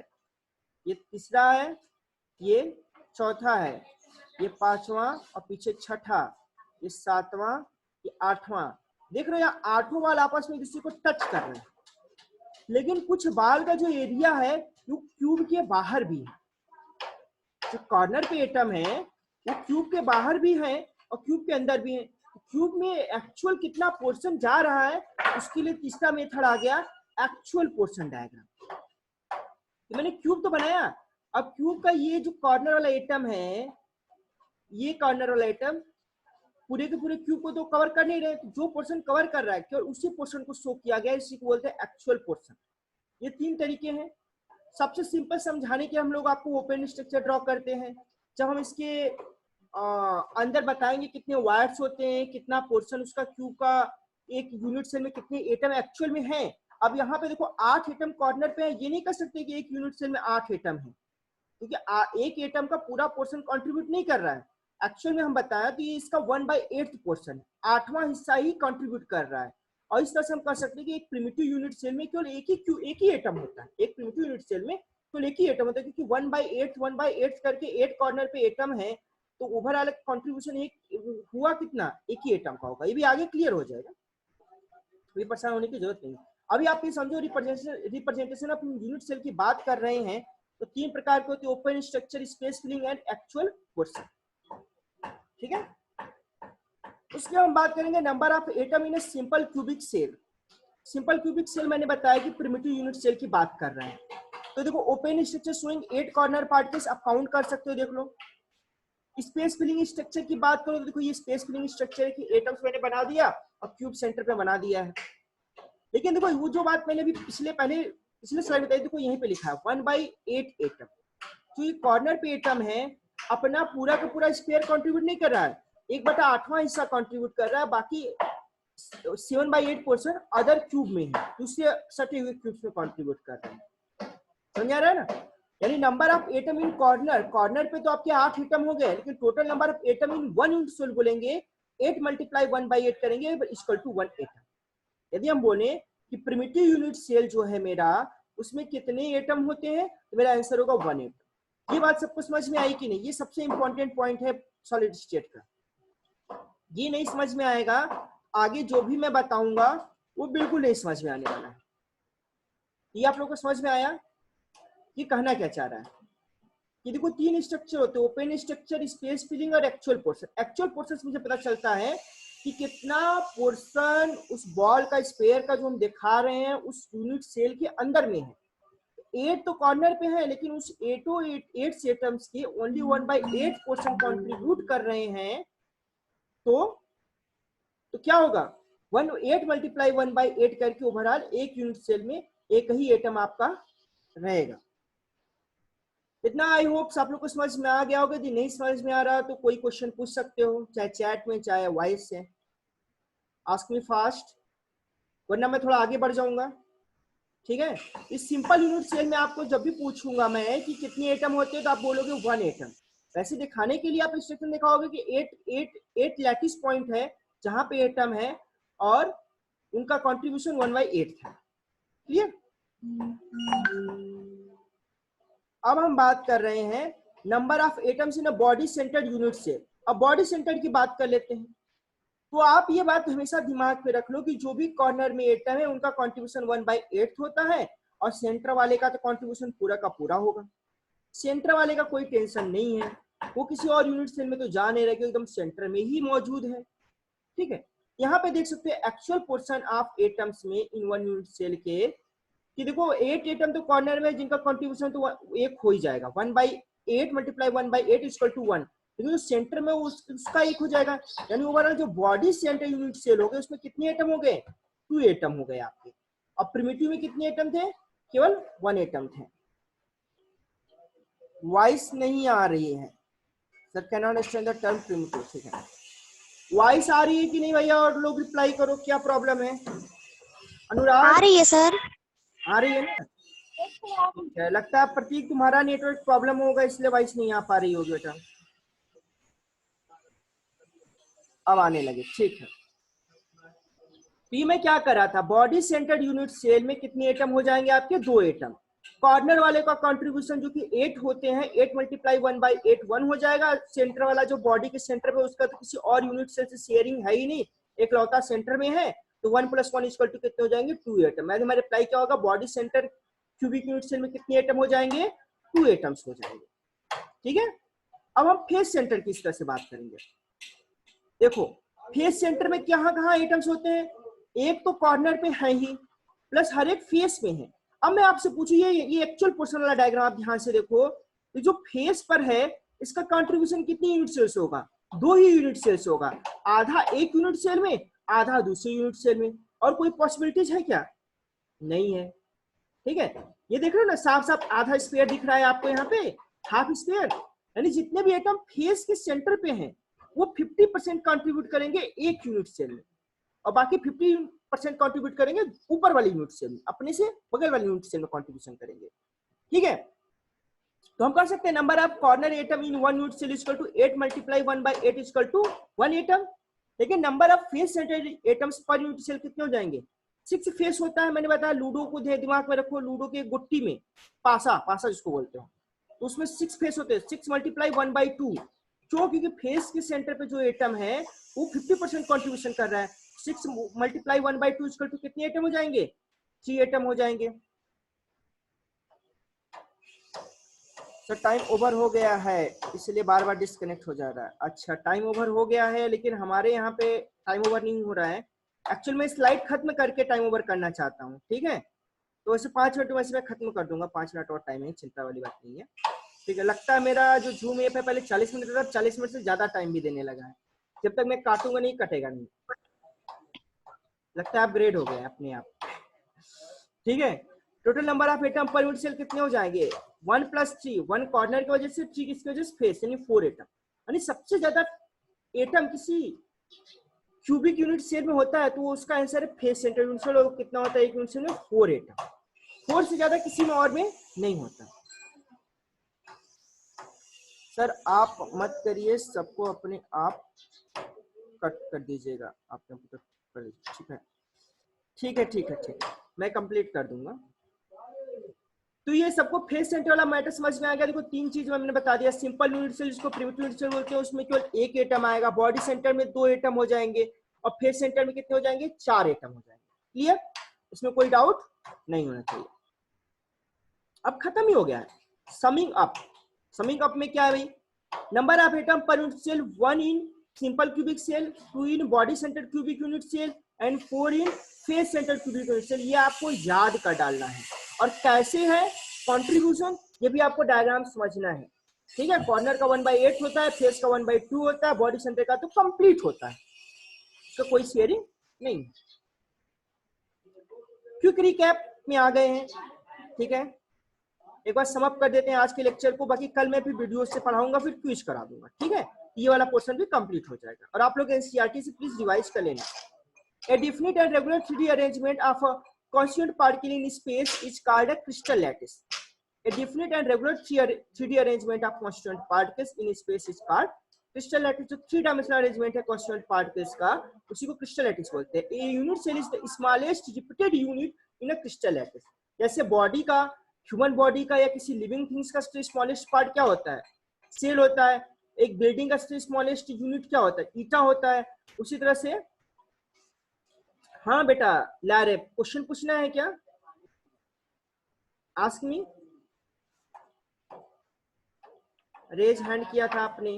ये तीसरा है, ये चौथा है, ये 5वां और पीछे 6ठा, ये 7वां, ये 8वां। देख रहे हो यहाँ 8 बाल आपस में एक दूसरे को टच कर रहे हैं, लेकिन कुछ बाल का जो एरिया है वो क्यूब के बाहर भी है। जो कॉर्नर पे एटम है वो क्यूब के बाहर भी है और क्यूब के अंदर भी है। क्यूब में एक्चुअल कितना पोर्शन जा रहा है उसके लिए तीसरा मेथड आ गया, एक्चुअल पोर्शन डायग्राम। तो मैंने क्यूब तो बनाया, अब क्यूब का ये जो कॉर्नर वाला एटम है, ये कॉर्नर वाला एटम पूरे के पूरे क्यूब को तो कवर कर नहीं रहे, जो पोर्शन कवर कर रहा है केवल उसी पोर्शन को शो किया गया, इसी को बोलते हैं एक्चुअल पोर्शन। ये 3 तरीके हैं। सबसे सिंपल समझाने के हम लोग आपको ओपन स्ट्रक्चर ड्रॉ करते हैं। जब हम इसके अंदर बताएंगे कितने वायर्स होते हैं, कितना पोर्शन उसका क्यूब का एक यूनिट सेल में कितने एटम एक्चुअल में हैं। अब यहाँ पे देखो 8 एटम कॉर्नर पे है, ये नहीं कर सकते कि एक यूनिट सेल में 8 एटम है, क्योंकि एक एटम का पूरा पोर्शन कंट्रीब्यूट नहीं कर रहा है। एक्चुअल में हम बताया तो ये इसका 1/8 पोर्शन है, 8वां हिस्सा ही कंट्रीब्यूट कर रहा है। और इस तरह से हम कह सकते हैं कि एक प्रिमिटिव यूनिट सेल में केवल एक ही एटम होता है। एक प्रिमिटिव यूनिट सेल में केवल एक ही एटम होता है, क्योंकि 1/8 करके 8 कॉर्नर पे एटम है, तो ओवरऑल कंट्रीब्यूशन एक हुआ कितना, एक ही एटम का होगा। ये भी आगे क्लियर हो जाएगा, कोई परेशान होने की जरूरत नहीं। अभी आप ये समझो रिप्रेजेंटेशन ऑफ यूनिट सेल की बात कर रहे हैं, तो 3 प्रकार के होते हैं, open structure, space filling and actual portion. ठीक है, उसके हम बात करेंगे number of atom in a simple cubic cell. Simple cubic cell मैंने बताया कि प्रिमिटिव यूनिट सेल की बात कर रहे हैं। तो देखो open structure showing 8 corner particles, आप काउंट कर सकते हो, देख लो। स्पेस फिलिंग स्ट्रक्चर की बात करो तो देखो ये स्पेस फिलिंग स्ट्रक्चर है कि एटम्स मैंने बना दिया और क्यूब सेंटर पे बना दिया है। लेकिन देखो वो जो बात मैंने अभी पिछले स्लाइड बताई, देखो यहीं पे लिखा है 1/8 एटम। तो ये कॉर्नर पे एटम है, अपना पूरा का पूरा स्फीयर कंट्रीब्यूट नहीं कर रहा है, 1/8वां हिस्सा कंट्रीब्यूट कर रहा है, बाकी 7/8 पोर्शन अदर क्यूब में है, दूसरे सटे हुए क्यूब्स में कंट्रीब्यूट कर रहे हैं। समझ आ रहा है ना? यानी number of atom in corner पे तो आपके 8 एटम हो गए, लेकिन total number of atom in one unit cell बोलेंगे 8 × 1/8 करेंगे इक्वल टू 1 एटम। यदि हम बोले कि प्रिमिटिव यूनिट सेल जो है मेरा, उसमें कितने एटम होते हैं, तो मेरा आंसर होगा 1 एटम। ये बात सबको समझ में आई कि नहीं? ये सबसे इंपॉर्टेंट पॉइंट है सॉलिड स्टेट का। ये नहीं समझ में आएगा, आगे जो भी मैं बताऊंगा वो बिल्कुल नहीं समझ में आने वाला है। ये आप लोगों को समझ में आया? ये कहना क्या चाह रहा है कि देखो 3 स्ट्रक्चर होते हैं, ओपन स्ट्रक्चर, स्पेस फिलिंग और एक्चुअल पोर्शन। एक्चुअल पोर्शन मुझे पता चलता है कि कितना पोर्शन उस बॉल का, स्फीयर का जो हम दिखा रहे हैं उस यूनिट सेल के अंदर में है। 8 तो कॉर्नर पे है, लेकिन उस 8 एटम्स के ओनली 1/8 पोर्शन कंट्रीब्यूट कर रहे हैं, तो क्या होगा, 8 × 1/8 करके ओवरऑल एक यूनिट सेल में एक ही एटम आपका रहेगा। इतना आई होप आप लोग को समझ में आ गया होगा। यदि नहीं समझ में आ रहा तो कोई क्वेश्चन पूछ सकते हो, चाहे चैट में चाहे वॉइस से। आस्क मी फास्ट, वरना मैं थोड़ा आगे बढ़ जाऊंगा। ठीक है, इस सिंपल यूनिट सेल में आपको जब भी पूछूंगा मैं कि कितने एटम होते हैं, तो आप बोलोगे 1 एटम। वैसे दिखाने के लिए आप इंस्ट्रक्शन दिखाओगे कि 8 लैटिस पॉइंट है जहां पे एटम है और उनका कंट्रीब्यूशन 1/8 था। क्लियर? अब हम बात कर रहे हैं number of atoms in a body centred unit cell. अब बॉडी सेंटर्ड की बात कर लेते हैं। तो आप ये बात हमेशा दिमाग में रख लो कि जो भी कॉर्नर में एटम है उनका कंट्रीब्यूशन 1/8 होता है, और सेंटर वाले का तो कंट्रीब्यूशन पूरा का पूरा होगा। सेंटर वाले का कोई टेंशन नहीं है, वो किसी और यूनिट सेल में तो जा नहीं रहे, एकदम सेंटर में ही मौजूद है। ठीक है, यहाँ पे देख सकते हैं एक्चुअल पोर्शन ऑफ एटम्स में इन वन यूनिट सेल के, कि देखो 8 एटम तो कॉर्नर में जिनका कंट्रीब्यूशन तो 1 हो ही जाएगा, 1/8 × 1/8 इक्वल टू 1, लेकिन जो सेंटर में उसका 1 हो जाएगा। यानी ओवरऑल जो बॉडी सेंटर यूनिट सेल हो गए उसमें कितने एटम हो गए, 2 एटम हो गए आपके। अब प्रिमिटिव में कितने एटम थे, केवल 1 एटम थे। वॉइस नहीं आ रही है sir, can not understand the term primitive. ठीक है, वॉइस आ रही है कि नहीं भैया? और लोग रिप्लाई करो, क्या प्रॉब्लम है? अनुराग आ रही है सर। आ रही है ना? ठीक है, लगता है प्रतीक तुम्हारा नेटवर्क प्रॉब्लम होगा, इसलिए वॉइस नहीं आ पा रही होगी बेटा। अब आने लगे, ठीक है। पी में क्या कर रहा था, बॉडी सेंटर्ड यूनिट सेल में कितने एटम हो जाएंगे आपके, 2 एटम। कॉर्नर वाले का कंट्रीब्यूशन जो कि 8 होते हैं, 8 × 1/8 1 हो जाएगा। सेंटर वाला जो बॉडी के सेंटर में, उसका तो किसी और यूनिट सेल से शेयरिंग है ही नहीं, एक लौता सेंटर में है, तो 1 + 1 = कितने हो जाएंगे, 2 एटम। मैंने हमारे रिप्लाई क्या होगा, body centre cubic unit cell में कितने एटम हो जाएंगे, 2 एटम्स हो जाएंगे। ठीक है, अब हम फेस सेंटर की इस तरह से बात करेंगे। देखो फेस सेंटर में कहाँ एटम्स होते हैं, एक तो कॉर्नर पे है ही, प्लस हर एक फेस में है। अब मैं आपसे पूछूं, ये एक्चुअल पोर्शन वाला डायग्राम आप ध्यान से देखो, ये जो फेस पर है इसका कंट्रीब्यूशन कितनी यूनिट सेल से होगा, 2 ही यूनिट सेल से होगा। आधा एक यूनिट सेल में, आधा दूसरे यूनिट सेल में। और कोई पॉसिबिलिटीज है क्या, नहीं है। ठीक है, ये देख रहे हो ना, साफ साफ आधा स्फीयर दिख रहा है आपको यहाँ पे, हाफ स्फीयर। यानी जितने भी एटम फेस के सेंटर पे हैं वो 50% कंट्रीब्यूट करेंगे एक यूनिट सेल में, और बाकी 50% कंट्रीब्यूट करेंगे ऊपर वाली यूनिट सेल में, अपने से बगल वाली यूनिट सेल में कंट्रीब्यूशन करेंगे। ठीक है, तो हम कर सकते हैं number of corner atom in one unit cell equal to 8 × 1/8 equal to 1 atom. लेकिन number of face centered atoms per unit cell कितने हो जाएंगे? 6 फेस होता है। मैंने बताया लूडो को दिमाग में रखो, लूडो के गुट्टी में पासा जिसको बोलते हो, तो उसमें 6 फेस होते हैं। 6 × 1/2 क्यों? क्योंकि फेस के सेंटर पे जो एटम है वो 50% कॉन्ट्रीब्यूशन कर रहा है। 6 × 1/2 इक्वल टू कितने एटम हो जाएंगे? 3 एटम हो जाएंगे। सर टाइम ओवर हो गया है इसलिए बार बार डिस्कनेक्ट हो जा रहा है। अच्छा टाइम ओवर हो गया है, लेकिन हमारे यहाँ पे टाइम ओवर नहीं हो रहा है। एक्चुअल में स्लाइड खत्म करके टाइम ओवर करना चाहता हूँ, ठीक है? तो वैसे 5 मिनट वैसे मैं खत्म कर दूंगा, 5 मिनट और टाइम है, चिंता वाली बात नहीं है, ठीक है? लगता है मेरा जो जूम ऐप है पहले 40 मिनट था, 40 मिनट से ज्यादा टाइम भी देने लगा है। जब तक मैं काटूंगा नहीं कटेगा नहीं। लगता है अपग्रेड हो गया अपने आप, ठीक है? Total number of atom per unit cell कितने हो जाएंगे? 1 + 3, 1 कॉर्नर की वजह से, 3 किसकी वजह से? फेस, यानी 4 एटम। यानी सबसे ज्यादा एटम किसी क्यूबिक यूनिट सेल में होता है तो उसका आंसर है फेस सेंटर यूनिट सेल। और कितना होता है एक यूनिट सेल में? 4 एटम। 4 से ज्यादा किसी में और में नहीं होता। सर आप मत करिए, सबको अपने आप कट कर दीजिएगा आप कंप्यूटर पर, ठीक है? ठीक है ठीक है ठीक है, मैं कंप्लीट कर दूंगा। तो ये सबको फेस सेंटर वाला मैटर समझ में आ गया। देखो 3 चीज मैंने बता दिया। सिंपल यूनिट सेल जिसको प्रिमिटिव यूनिट सेल बोलते हैं उसमें केवल 1 एटम आएगा। बॉडी सेंटर में 2 एटम हो जाएंगे और फेस सेंटर में कितने हो जाएंगे? 4 एटम हो जाएंगे। क्लियर? इसमें कोई डाउट नहीं होना चाहिए। अब खत्म ही हो गया है। समिंग अप, समिंग अप में क्या है भाई? Number of atom per unit cell 1 in simple cubic cell, 2 in body centre cubic unit cell and 4 in face centre cubic unit cell. ये आपको याद कर डालना है। और कैसे है कंट्रीब्यूशन ये भी आपको डायग्राम समझना है, ठीक है? कॉर्नर का 1/8 होता है, फेस का 1/2 होता है, बॉडी सेंटर का तो कंप्लीट होता है, तो कोई शेयरिंग नहीं। क्विक रिकैप में आ गए हैं, ठीक है? एक बार समअप कर देते हैं आज के लेक्चर को, बाकी कल मैं फिर वीडियो से पढ़ाऊंगा, फिर क्विज करा दूंगा, ठीक है? ये वाला पोर्शन भी कंप्लीट हो जाएगा। और आप लोग एनसीईआरटी से प्लीज रिवाइज कर लेना। A definite and regular 3D arrangement of a constituent particle in space is called a crystal lattice. A definite and regular 3D arrangement of constituent particles in space is called crystal lattice. जो 3-dimensional arrangement है constituent particles का, उसी को crystal lattice बोलते हैं। A unit cell is the smallest repeated unit in a crystal lattice. जैसे body का, human body का या किसी लिविंग थिंग्स का स्मॉलेस्ट पार्ट क्या होता है? सेल होता है। एक बिल्डिंग का स्मॉलेस्ट यूनिट क्या होता है? ईटा होता है। उसी तरह से हाँ बेटा लारे, क्वेश्चन पूछना है क्या? Ask me. रेज हैंड किया था आपने।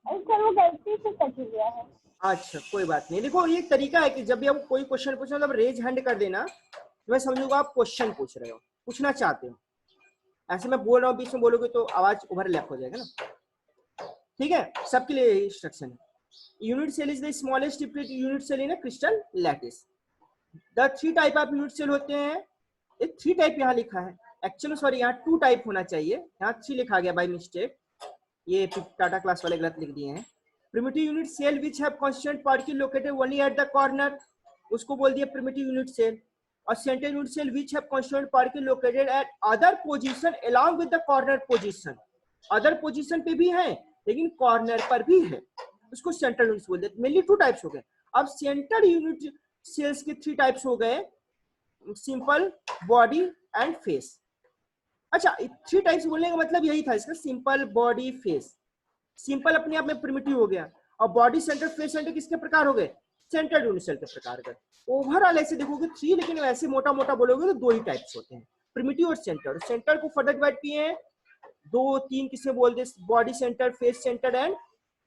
सर वो गलती से कट गया है। अच्छा कोई बात नहीं। देखो ये तरीका है कि जब भी आप कोई क्वेश्चन पूछना तब रेज हैंड कर देना, तो मैं समझूंगा आप क्वेश्चन पूछ रहे हो, पूछना चाहते हो। ऐसे मैं बोल रहा हूँ बीच में बोलोगे तो आवाज ओवरलैप हो जाएगा ना, ठीक है? सबके लिए इंस्ट्रक्शन है। Unit cell is the smallest repeated unit cell in a crystal lattice. The 3 type of unit cell होते हैं। एक 3 टाइप यहाँ लिखा है, एक्चुअली सॉरी यहाँ 2 टाइप होना चाहिए, यहाँ 3 लिखा गया बाय मिस्टेक, ये टाटा क्लास वाले गलत लिख दिए हैं। Primitive unit cell which have constant particle located only at the corner, उसको बोल दिया प्रिमिटिव यूनिट सेल। और centre unit cell which have constant particle located at other position along with the corner position. Other position पे भी है लेकिन corner पर भी है, उसको सेंट्रल यूनिट्स बोलते हैं। मेनली 2 टाइप्स हो गए। अब सेंटर यूनिट सेल्स के 3 टाइप्स हो गए, सिंपल, बॉडी एंड फेस। अच्छा 3 टाइप्स बोलने का मतलब यही था इसका, सिंपल, बॉडी, फेस। सिंपल अपने आप में प्रिमिटिव हो गया और बॉडी सेंटर, फेस सेंटर किसके प्रकार हो गए? सेंट्रल यूनिट सेल के प्रकार गए। ओवरऑल ऐसे देखोगे 3, लेकिन वैसे मोटा मोटा बोलोगे तो 2 ही टाइप्स होते हैं, प्रिमिटिव और सेंटर। सेंटर को फर्दर डिवाइड किए हैं 2-3 किसमें बोलते हैं? Body centre, face centre and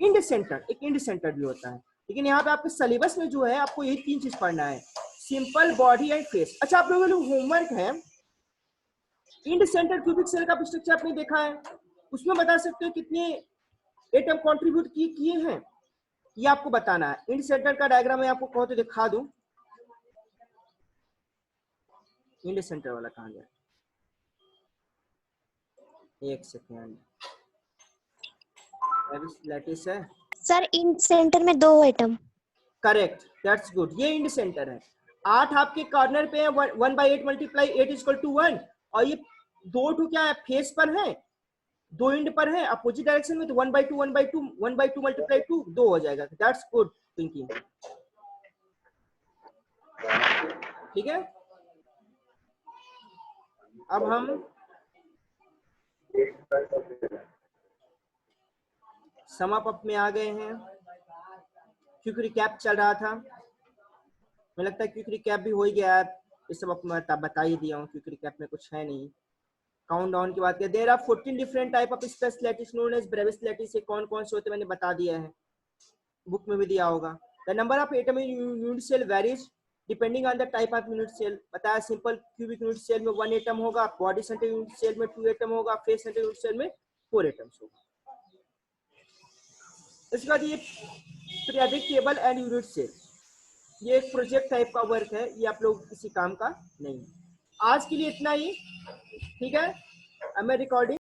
end centre. एक इंड सेंटर भी होता है, लेकिन यहाँ पे आपके सिलेबस में जो है आपको यही 3 चीज पढ़ना है, सिंपल, बॉडी एंड फेस। अच्छा आप लोगों के लिए होमवर्क है, इंड सेंटर क्यूबिक सेल का स्ट्रक्चर आपने देखा है, उसमें बता सकते हो कितने एटम कंट्रीब्यूट किए हैं, ये आपको बताना है। इंड सेंटर का डायग्राम मैं आपको कहो तो दिखा दूं। इंड सेंटर वाला कहाँ गया? एक सेकेंड, लैटिस है सर इंड सेंटर में 2 एटम। Correct, that's good. ये इंड सेंटर है। 8 आपके कॉर्नर पे है, 1/8 × 8 = 1, और ये 2 क्या है? फेस पर है, दो एंड पर है अपोजिट डायरेक्शन में, तो 1/2 1/2 1/2 मल्टीप्लाई 2 2 हो जाएगा। That's good thinking. ठीक है, अब हम सम अप में आ गए हैं। क्विक रिकैप चल रहा था, मुझे लगता है क्विक रिकैप भी हो ही गया है, इस सब मैं बता ही दिया हूँ, क्विक रिकैप में कुछ है नहीं। काउंट डाउन की बात करें, there are 14 different type of space lattice known as Bravais lattice. कौन कौन से होते हैं मैंने बता दिया है, बुक में भी दिया होगा। The number of atom in unit cell varies depending on the type of unit cell. बताया सिंपल क्यूबिक यूनिट सेल में 1 एटम होगा, बॉडी सेंटर यूनिट सेल में 2 एटम होगा, फेस सेंटर यूनिट सेल में 4 एटम्स होगा। इसके बाद ये periodic table and unit cell, ये एक प्रोजेक्ट टाइप का वर्क है, ये आप लोग किसी काम का नहीं है। आज के लिए इतना ही, ठीक है। अब मैं रिकॉर्डिंग